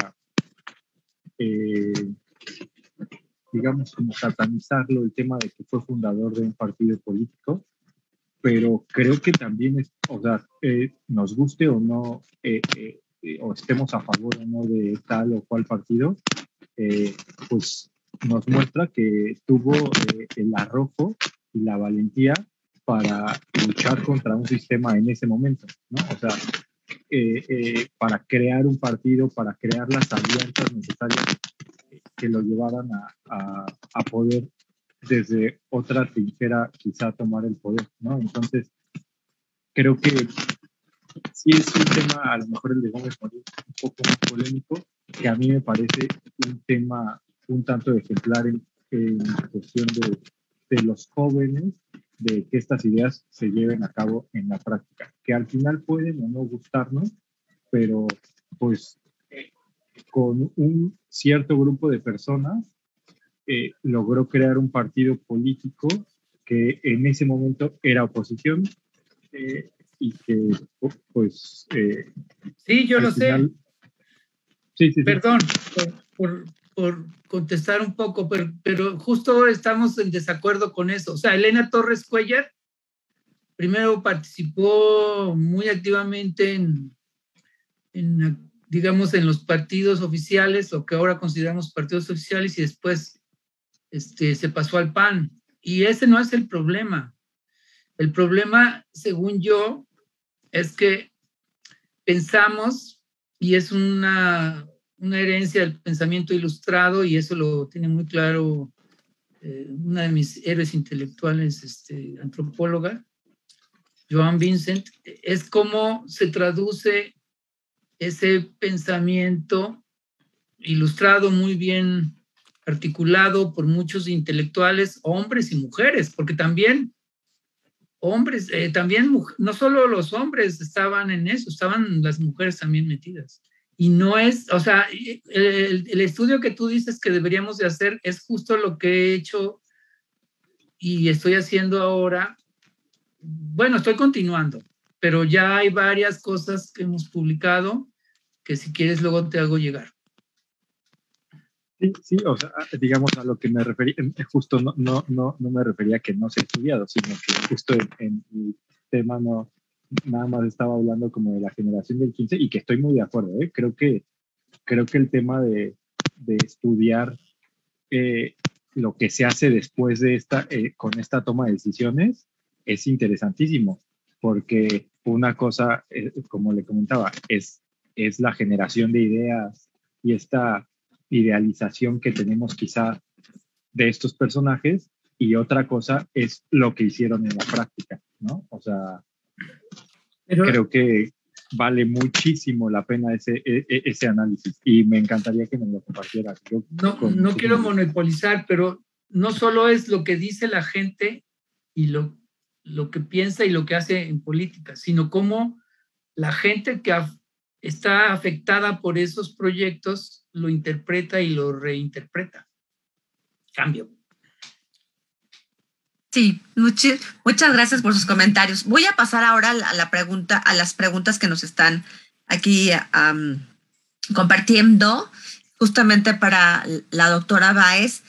digamos, como satanizarlo, el tema de que fue fundador de un partido político, pero creo que también es, o sea, nos guste o no, o estemos a favor o no de tal o cual partido, pues nos muestra que tuvo el arrojo y la valentía para luchar contra un sistema en ese momento, ¿no? O sea, para crear un partido, para crear las alianzas necesarias que lo llevaran a poder desde otra trinchera quizá tomar el poder, ¿no? Entonces, creo que sí es un tema, a lo mejor el de Gómez Morín, un poco más polémico, que a mí me parece un tema un tanto ejemplar en cuestión de los jóvenes, de que estas ideas se lleven a cabo en la práctica, que al final pueden o no gustarnos, pero pues con un cierto grupo de personas logró crear un partido político que en ese momento era oposición y que pues sí, yo lo final, sé. Sí. Perdón por contestar un poco, pero justo estamos en desacuerdo con eso. O sea, Elena Torres Cuéllar primero participó muy activamente digamos, en los partidos oficiales, lo que ahora consideramos partidos oficiales, y después se pasó al PAN. Y ese no es el problema. El problema, según yo, es que pensamos, y es una herencia del pensamiento ilustrado, y eso lo tiene muy claro una de mis héroes intelectuales, antropóloga, Joan Vincent, es cómo se traduce ese pensamiento ilustrado, muy bien articulado por muchos intelectuales, hombres y mujeres, porque también hombres, también no solo los hombres estaban en eso, estaban las mujeres también metidas. Y no es, o sea, el estudio que tú dices que deberíamos de hacer es justo lo que he hecho y estoy haciendo ahora. Bueno, estoy continuando, pero ya hay varias cosas que hemos publicado que si quieres luego te hago llegar. Sí, o sea, digamos a lo que me refería, justo no me refería a que no se ha estudiado, sino que justo en el tema nada más estaba hablando como de la generación del 15 y que estoy muy de acuerdo, ¿eh? Creo que el tema de estudiar lo que se hace después de con esta toma de decisiones es interesantísimo, porque una cosa, como le comentaba, es la generación de ideas y esta idealización que tenemos quizá de estos personajes, y otra cosa es lo que hicieron en la práctica, ¿no? O sea, creo que vale muchísimo la pena ese análisis y me encantaría que me lo compartieras. No quiero monopolizar, pero no solo es lo que dice la gente y lo que piensa y lo que hace en política, sino cómo la gente que está afectada por esos proyectos lo interpreta y lo reinterpreta. Cambio. Sí, muchas gracias por sus comentarios. Voy a pasar ahora a las preguntas que nos están aquí compartiendo, justamente para la doctora Báez.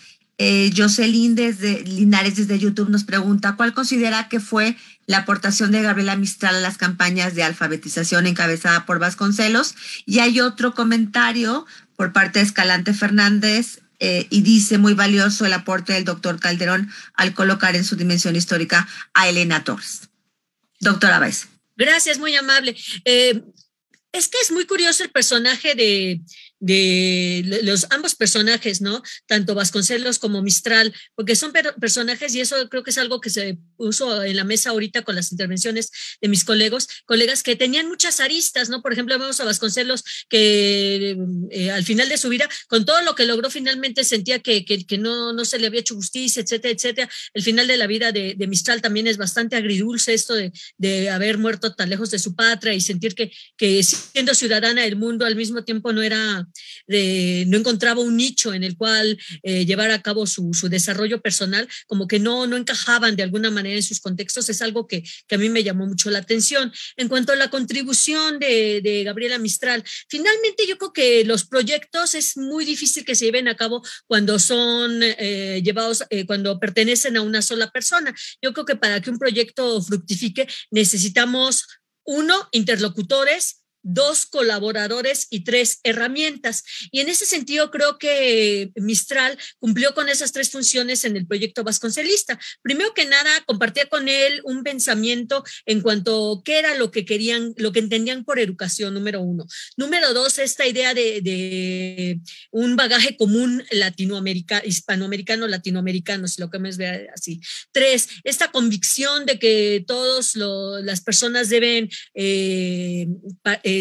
Jocelyn Linares desde YouTube nos pregunta, ¿cuál considera que fue la aportación de Gabriela Mistral a las campañas de alfabetización encabezada por Vasconcelos? Y hay otro comentario por parte de Escalante Fernández, y dice, muy valioso el aporte del doctor Calderón al colocar en su dimensión histórica a Elena Torres. Doctora Báez. Gracias, muy amable. Es que es muy curioso el personaje de los ambos personajes, ¿no? Tanto Vasconcelos como Mistral, porque son personajes, y eso creo que es algo que se puso en la mesa ahorita con las intervenciones de mis colegas que tenían muchas aristas, ¿no? Por ejemplo, vemos a Vasconcelos que al final de su vida, con todo lo que logró, finalmente sentía que no se le había hecho justicia, etcétera, etcétera. El final de la vida de Mistral también es bastante agridulce, esto de haber muerto tan lejos de su patria y sentir que siendo ciudadana del mundo al mismo tiempo no era no encontraba un nicho en el cual llevar a cabo su desarrollo personal, como que no encajaban de alguna manera en sus contextos, es algo que a mí me llamó mucho la atención. En cuanto a la contribución de Gabriela Mistral, finalmente yo creo que los proyectos es muy difícil que se lleven a cabo cuando son llevados, cuando pertenecen a una sola persona. Yo creo que para que un proyecto fructifique necesitamos 1, interlocutores, 2, colaboradores y 3, herramientas. Y en ese sentido creo que Mistral cumplió con esas 3 funciones en el proyecto vasconcelista. Primero que nada, compartía con él un pensamiento en cuanto a qué era lo que querían, lo que entendían por educación, número 1. Número 2, esta idea de un bagaje común hispanoamericano, latinoamericano, si lo que me ve así. 3, esta convicción de que todas las personas deben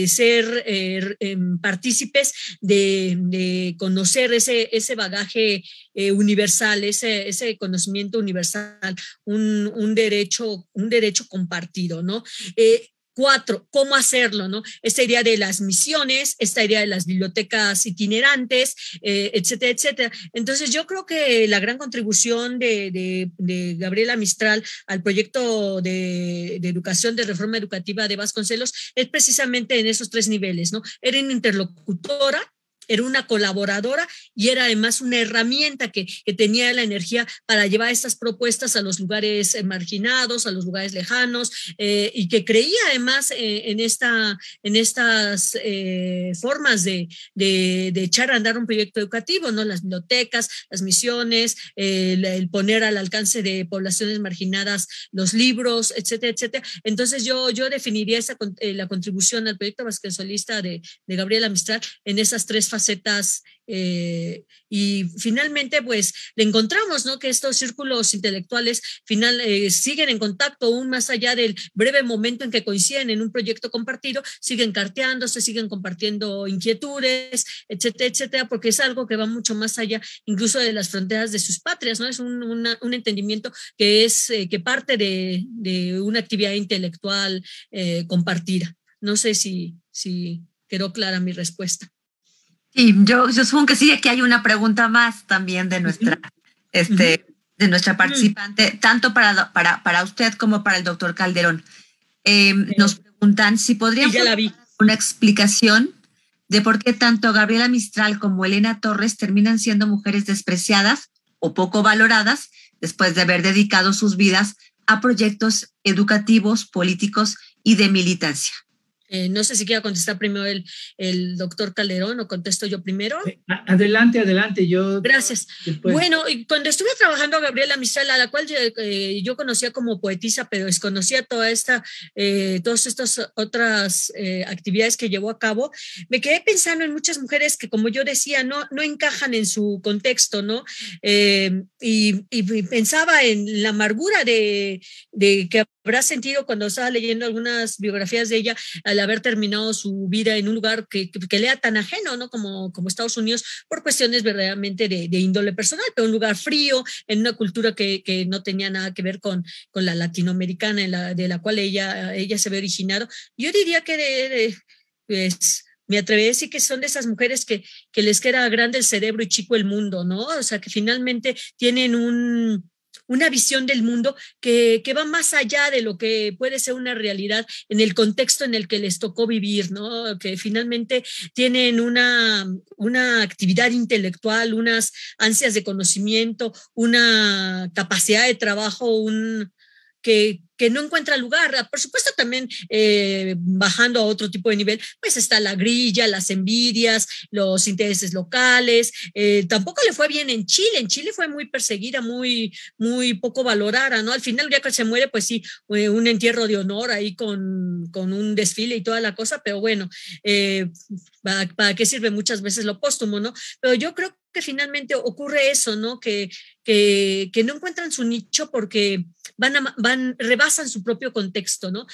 ser partícipes de conocer ese bagaje universal, ese conocimiento universal, un derecho compartido, ¿no? 4, ¿cómo hacerlo? ¿No? Esta idea de las misiones, esta idea de las bibliotecas itinerantes, etcétera, etcétera. Entonces yo creo que la gran contribución de Gabriela Mistral al proyecto de educación, de reforma educativa de Vasconcelos es precisamente en esos 3 niveles, ¿no? Era una interlocutora, era una colaboradora y era además una herramienta que tenía la energía para llevar estas propuestas a los lugares marginados, a los lugares lejanos, y que creía además en estas formas de echar a andar un proyecto educativo, ¿no? Las bibliotecas, las misiones, el poner al alcance de poblaciones marginadas los libros, etcétera, etcétera. Entonces yo definiría la contribución al proyecto vasconcelista de Gabriela Mistral en esas 3 facetas. Y finalmente pues le encontramos, ¿no? Que estos círculos intelectuales siguen en contacto aún más allá del breve momento en que coinciden en un proyecto compartido, siguen carteándose, siguen compartiendo inquietudes, etcétera, etcétera, porque es algo que va mucho más allá incluso de las fronteras de sus patrias, ¿no? Es un entendimiento que parte de una actividad intelectual compartida. No sé si quedó clara mi respuesta. Sí, yo supongo que sí, aquí hay una pregunta más también de nuestra, de nuestra participante, tanto para usted como para el doctor Calderón. Nos preguntan si podríamos dar una explicación de por qué tanto Gabriela Mistral como Elena Torres terminan siendo mujeres despreciadas o poco valoradas después de haber dedicado sus vidas a proyectos educativos, políticos y de militancia. No sé si quiera contestar primero el doctor Calderón o contesto yo primero. Adelante, yo. Gracias. Después. Bueno, cuando estuve trabajando a Gabriela Mistral, a la cual yo conocía como poetisa, pero desconocía todas estas otras actividades que llevó a cabo, me quedé pensando en muchas mujeres que, como yo decía, no encajan en su contexto, ¿no? Y pensaba en la amargura de que habrá sentido cuando estaba leyendo algunas biografías de ella al haber terminado su vida en un lugar que le era tan ajeno, ¿no? Como Estados Unidos, por cuestiones verdaderamente de índole personal, pero un lugar frío, en una cultura que no tenía nada que ver con la latinoamericana de la cual ella se había originado. Yo diría que pues, me atrevería a decir que son de esas mujeres que les queda grande el cerebro y chico el mundo, ¿no? O sea, que finalmente tienen una visión del mundo que va más allá de lo que puede ser una realidad en el contexto en el que les tocó vivir, ¿no? Que finalmente tienen una actividad intelectual, unas ansias de conocimiento, una capacidad de trabajo, que no encuentra lugar. Por supuesto, también bajando a otro tipo de nivel, pues está la grilla, las envidias, los intereses locales. Tampoco le fue bien en Chile. En Chile fue muy perseguida, muy, muy poco valorada, ¿no? Al final, ya que se muere, pues sí, un entierro de honor ahí con un desfile y toda la cosa, pero bueno, ¿para qué sirve muchas veces lo póstumo, no? Pero yo creo que finalmente ocurre eso, ¿no? Que no encuentran su nicho porque rebasan rebasan su propio contexto, ¿no?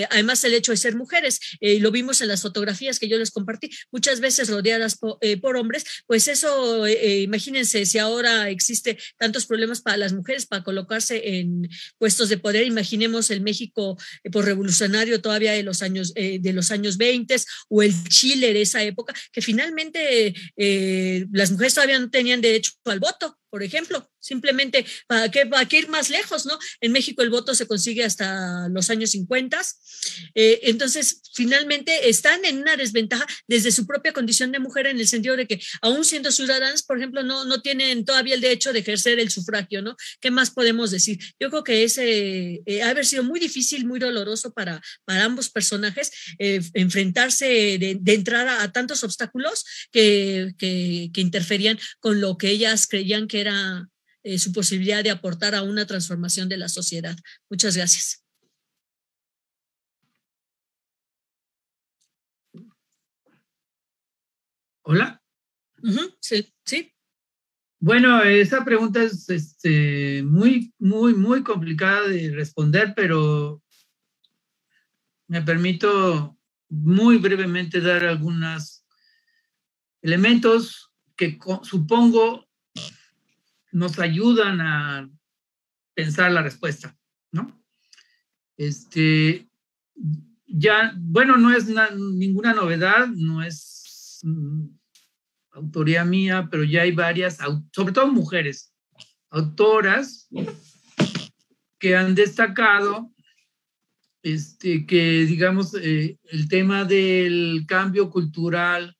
Además, el hecho de ser mujeres, lo vimos en las fotografías que yo les compartí, muchas veces rodeadas por hombres, pues eso, imagínense, si ahora existe tantos problemas para las mujeres para colocarse en puestos de poder, imaginemos el México revolucionario todavía de los años 20 o el Chile de esa época, que finalmente las mujeres todavía no tenían derecho al voto, por ejemplo. Simplemente, ¿para qué ir más lejos, no? En México el voto se consigue hasta los años 50. Entonces, finalmente están en una desventaja desde su propia condición de mujer, en el sentido de que, aún siendo ciudadanas, por ejemplo, no tienen todavía el derecho de ejercer el sufragio, ¿no? ¿Qué más podemos decir? Yo creo que ese ha haber sido muy difícil, muy doloroso para ambos personajes, enfrentarse de entrada a tantos obstáculos que interferían con lo que ellas creían que era su posibilidad de aportar a una transformación de la sociedad. Muchas gracias. Hola. Sí. Bueno, esa pregunta es muy, muy, muy complicada de responder, pero me permito muy brevemente dar algunos elementos que supongo nos ayudan a pensar la respuesta, ¿no? Ya, bueno, no es ninguna novedad, no es autoría mía, pero ya hay varias, sobre todo mujeres, autoras que han destacado que, digamos, el tema del cambio cultural,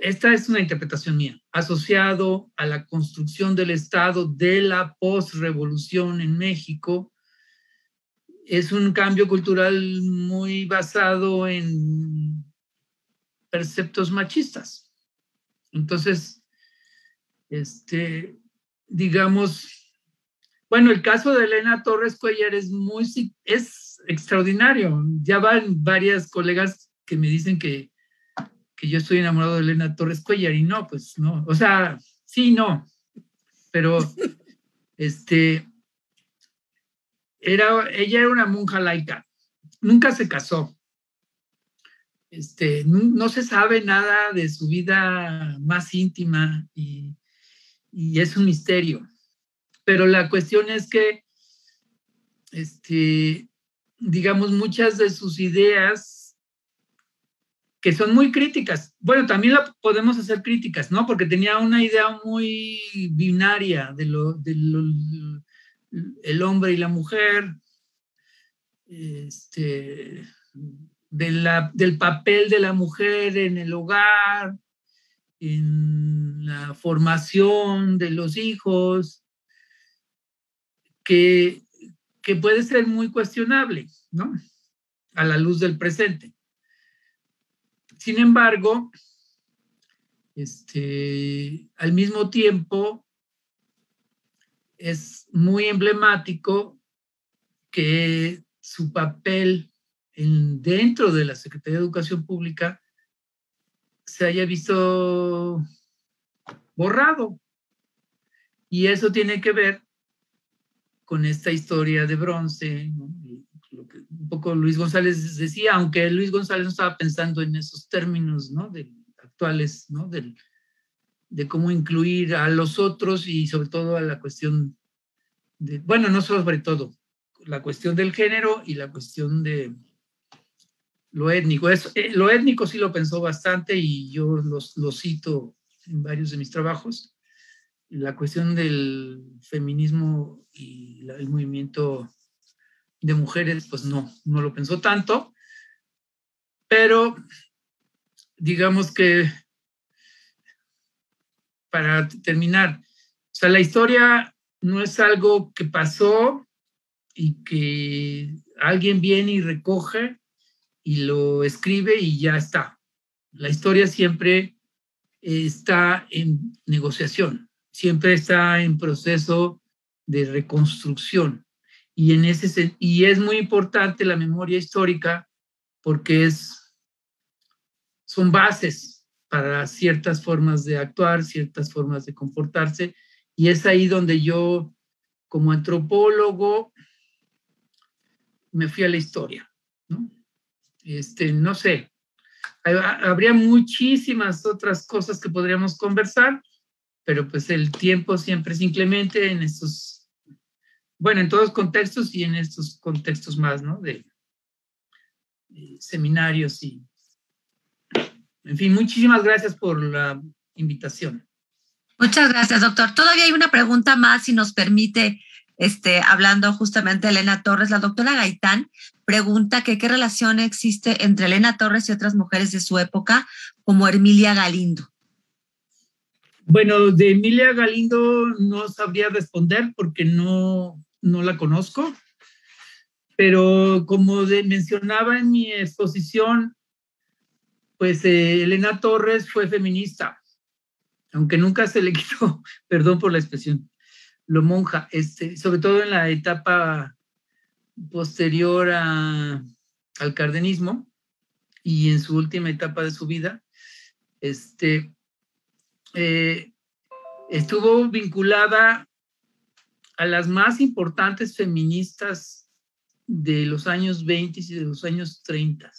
esta es una interpretación mía, asociado a la construcción del Estado de la posrevolución en México, es un cambio cultural muy basado en preceptos machistas. Entonces, digamos, bueno, el caso de Elena Torres Cuéllar es extraordinario. Ya van varias colegas que me dicen que yo estoy enamorado de Elena Torres Cuéllar, y no, pues no. O sea, sí, no. Pero ella era una monja laica. Nunca se casó. No se sabe nada de su vida más íntima y es un misterio. Pero la cuestión es que, digamos, muchas de sus ideas, que son muy críticas, bueno, también la podemos hacer críticas, ¿no? Porque tenía una idea muy binaria el hombre y la mujer, del papel de la mujer en el hogar, en la formación de los hijos, que puede ser muy cuestionable, ¿no? A la luz del presente. Sin embargo, al mismo tiempo, es muy emblemático que su papel dentro de la Secretaría de Educación Pública se haya visto borrado. Y eso tiene que ver con esta historia de bronce, ¿no? Lo que un poco Luis González decía, aunque Luis González no estaba pensando en esos términos, ¿no? Actuales, ¿no? De cómo incluir a los otros, y sobre todo a la cuestión bueno, no sobre todo, la cuestión del género y la cuestión de lo étnico. Lo étnico sí lo pensó bastante, y yo lo cito en varios de mis trabajos. La cuestión del feminismo y el movimiento de mujeres, pues no lo pensó tanto, pero digamos que, para terminar, o sea, la historia no es algo que pasó y que alguien viene y recoge y lo escribe y ya está. La historia siempre está en negociación, siempre está en proceso de reconstrucción. Y es muy importante la memoria histórica, porque son bases para ciertas formas de actuar, ciertas formas de comportarse, y es ahí donde yo, como antropólogo, me fui a la historia, ¿no? No sé, habría muchísimas otras cosas que podríamos conversar, pero pues el tiempo siempre es inclemente en estos, bueno, en todos contextos y en estos contextos más, ¿no? De seminarios y, en fin, muchísimas gracias por la invitación. Muchas gracias, doctor. Todavía hay una pregunta más, si nos permite, hablando justamente de Elena Torres. La doctora Gaitán pregunta que qué relación existe entre Elena Torres y otras mujeres de su época, como Emilia Galindo. Bueno, de Emilia Galindo no sabría responder porque no la conozco, pero como mencionaba en mi exposición, pues Elena Torres fue feminista, aunque nunca se le quitó, perdón por la expresión, lo monja, sobre todo en la etapa posterior al cardenismo y en su última etapa de su vida, estuvo vinculada a las más importantes feministas de los años 20 y de los años 30.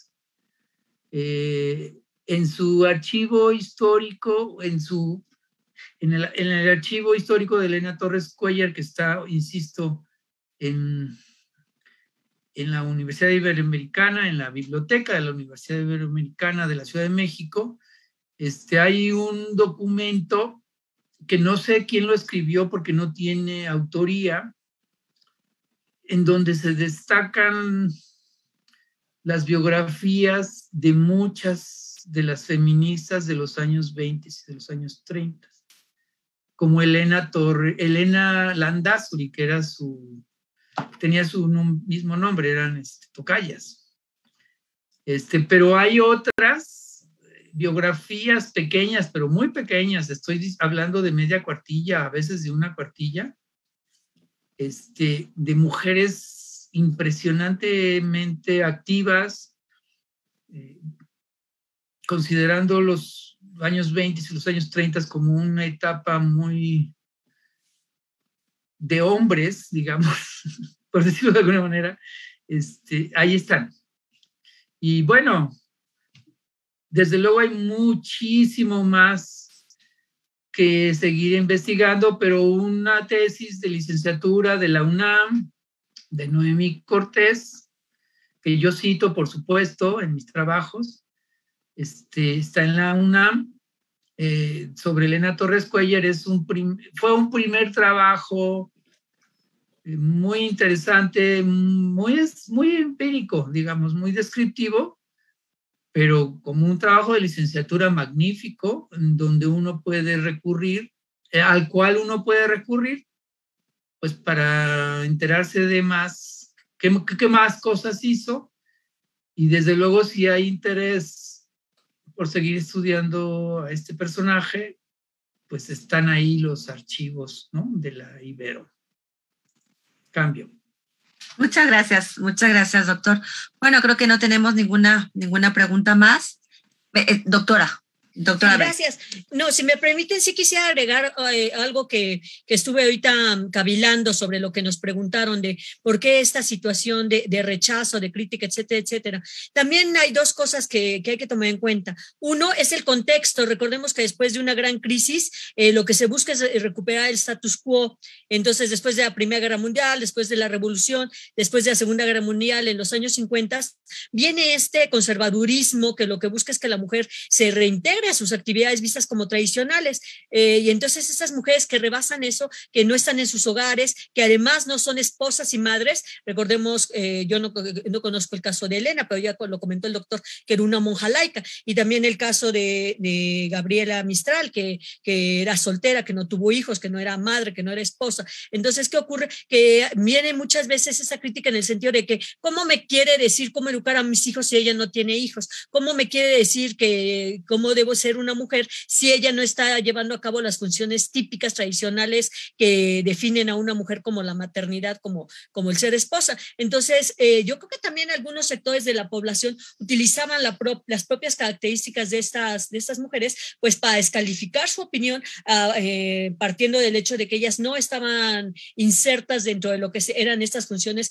En su archivo histórico, en el archivo histórico de Elena Torres Cuéllar, que está, insisto, en la Universidad Iberoamericana, en la biblioteca de la Universidad Iberoamericana de la Ciudad de México, hay un documento que no sé quién lo escribió porque no tiene autoría, en donde se destacan las biografías de muchas de las feministas de los años 20 y de los años 30, como Elena Landázuri, que tenía su mismo nombre, eran tocayas. Pero hay otras biografías pequeñas, pero muy pequeñas, estoy hablando de media cuartilla, a veces de una cuartilla, de mujeres impresionantemente activas, considerando los años 20 y los años 30 como una etapa muy de hombres, digamos, por decirlo de alguna manera, ahí están. Y bueno, desde luego hay muchísimo más que seguir investigando, pero una tesis de licenciatura de la UNAM, de Noemí Cortés, que yo cito, por supuesto, en mis trabajos, está en la UNAM, sobre Elena Torres Cuéllar. Fue un primer trabajo muy interesante, muy empírico, digamos, muy descriptivo, pero como un trabajo de licenciatura magnífico, en donde uno puede recurrir, al cual uno puede recurrir, pues para enterarse de más, qué más cosas hizo, y desde luego si hay interés por seguir estudiando a este personaje, pues están ahí los archivos, ¿no?, de la Ibero. Cambio. Muchas gracias, doctor. Bueno, creo que no tenemos ninguna pregunta más. Doctora. Gracias. No, si me permiten, sí quisiera agregar algo que estuve ahorita cavilando sobre lo que nos preguntaron de por qué esta situación de rechazo, de crítica, etcétera, etcétera. También hay dos cosas que hay que tomar en cuenta. Uno es el contexto. Recordemos que después de una gran crisis, lo que se busca es recuperar el status quo. Entonces, después de la Primera Guerra Mundial, después de la Revolución, después de la Segunda Guerra Mundial, en los años 50, viene este conservadurismo que lo que busca es que la mujer se reintegre a sus actividades vistas como tradicionales, y entonces esas mujeres que rebasan eso, que no están en sus hogares, que además no son esposas y madres. Recordemos, yo no conozco el caso de Elena, pero ya lo comentó el doctor, que era una monja laica, y también el caso de Gabriela Mistral, que era soltera, que no tuvo hijos, que no era madre, que no era esposa. Entonces, ¿qué ocurre? Que viene muchas veces esa crítica en el sentido de que ¿cómo me quiere decir cómo educar a mis hijos si ella no tiene hijos? ¿Cómo me quiere decir que cómo debo ser una mujer si ella no está llevando a cabo las funciones típicas, tradicionales, que definen a una mujer como la maternidad, como el ser esposa. Entonces, yo creo que también algunos sectores de la población utilizaban las propias características de estas mujeres, pues para descalificar su opinión, partiendo del hecho de que ellas no estaban insertas dentro de lo que eran estas funciones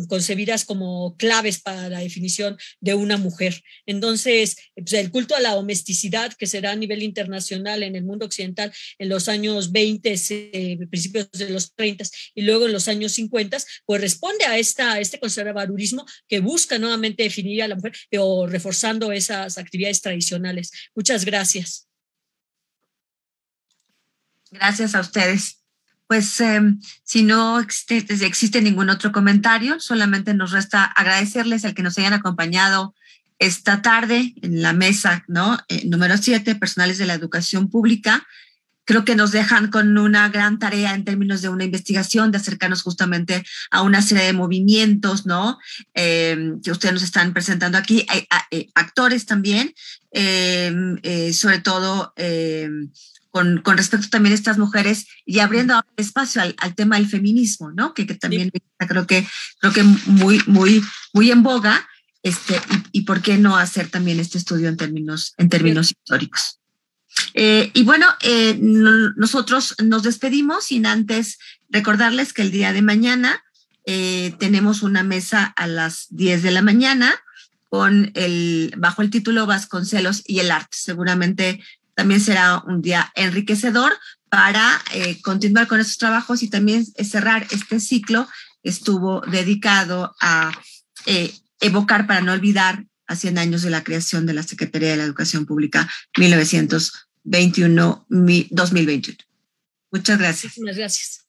concebidas como claves para la definición de una mujer. Entonces, pues el culto a la domesticidad que se da a nivel internacional en el mundo occidental en los años 20, principios de los 30 y luego en los años 50, pues responde a este conservadurismo que busca nuevamente definir a la mujer o reforzando esas actividades tradicionales. Muchas gracias. Gracias a ustedes. Pues si no existe ningún otro comentario, solamente nos resta agradecerles el que nos hayan acompañado esta tarde en la mesa, ¿no? Número 7, personales de la educación pública. Creo que nos dejan con una gran tarea en términos de una investigación, de acercarnos justamente a una serie de movimientos, ¿no? Que ustedes nos están presentando aquí. Hay actores también, sobre todo con respecto también a estas mujeres y abriendo espacio al tema del feminismo, ¿no? Que también creo que muy en boga, y por qué no hacer también este estudio en términos históricos. Y bueno, nosotros nos despedimos sin antes recordarles que el día de mañana tenemos una mesa a las 10 de la mañana bajo el título Vasconcelos y el arte. Seguramente también será un día enriquecedor para continuar con estos trabajos y también cerrar este ciclo que estuvo dedicado a evocar, para no olvidar, a 100 años de la creación de la Secretaría de la Educación Pública 1921-2021. Muchas gracias. Muchas gracias.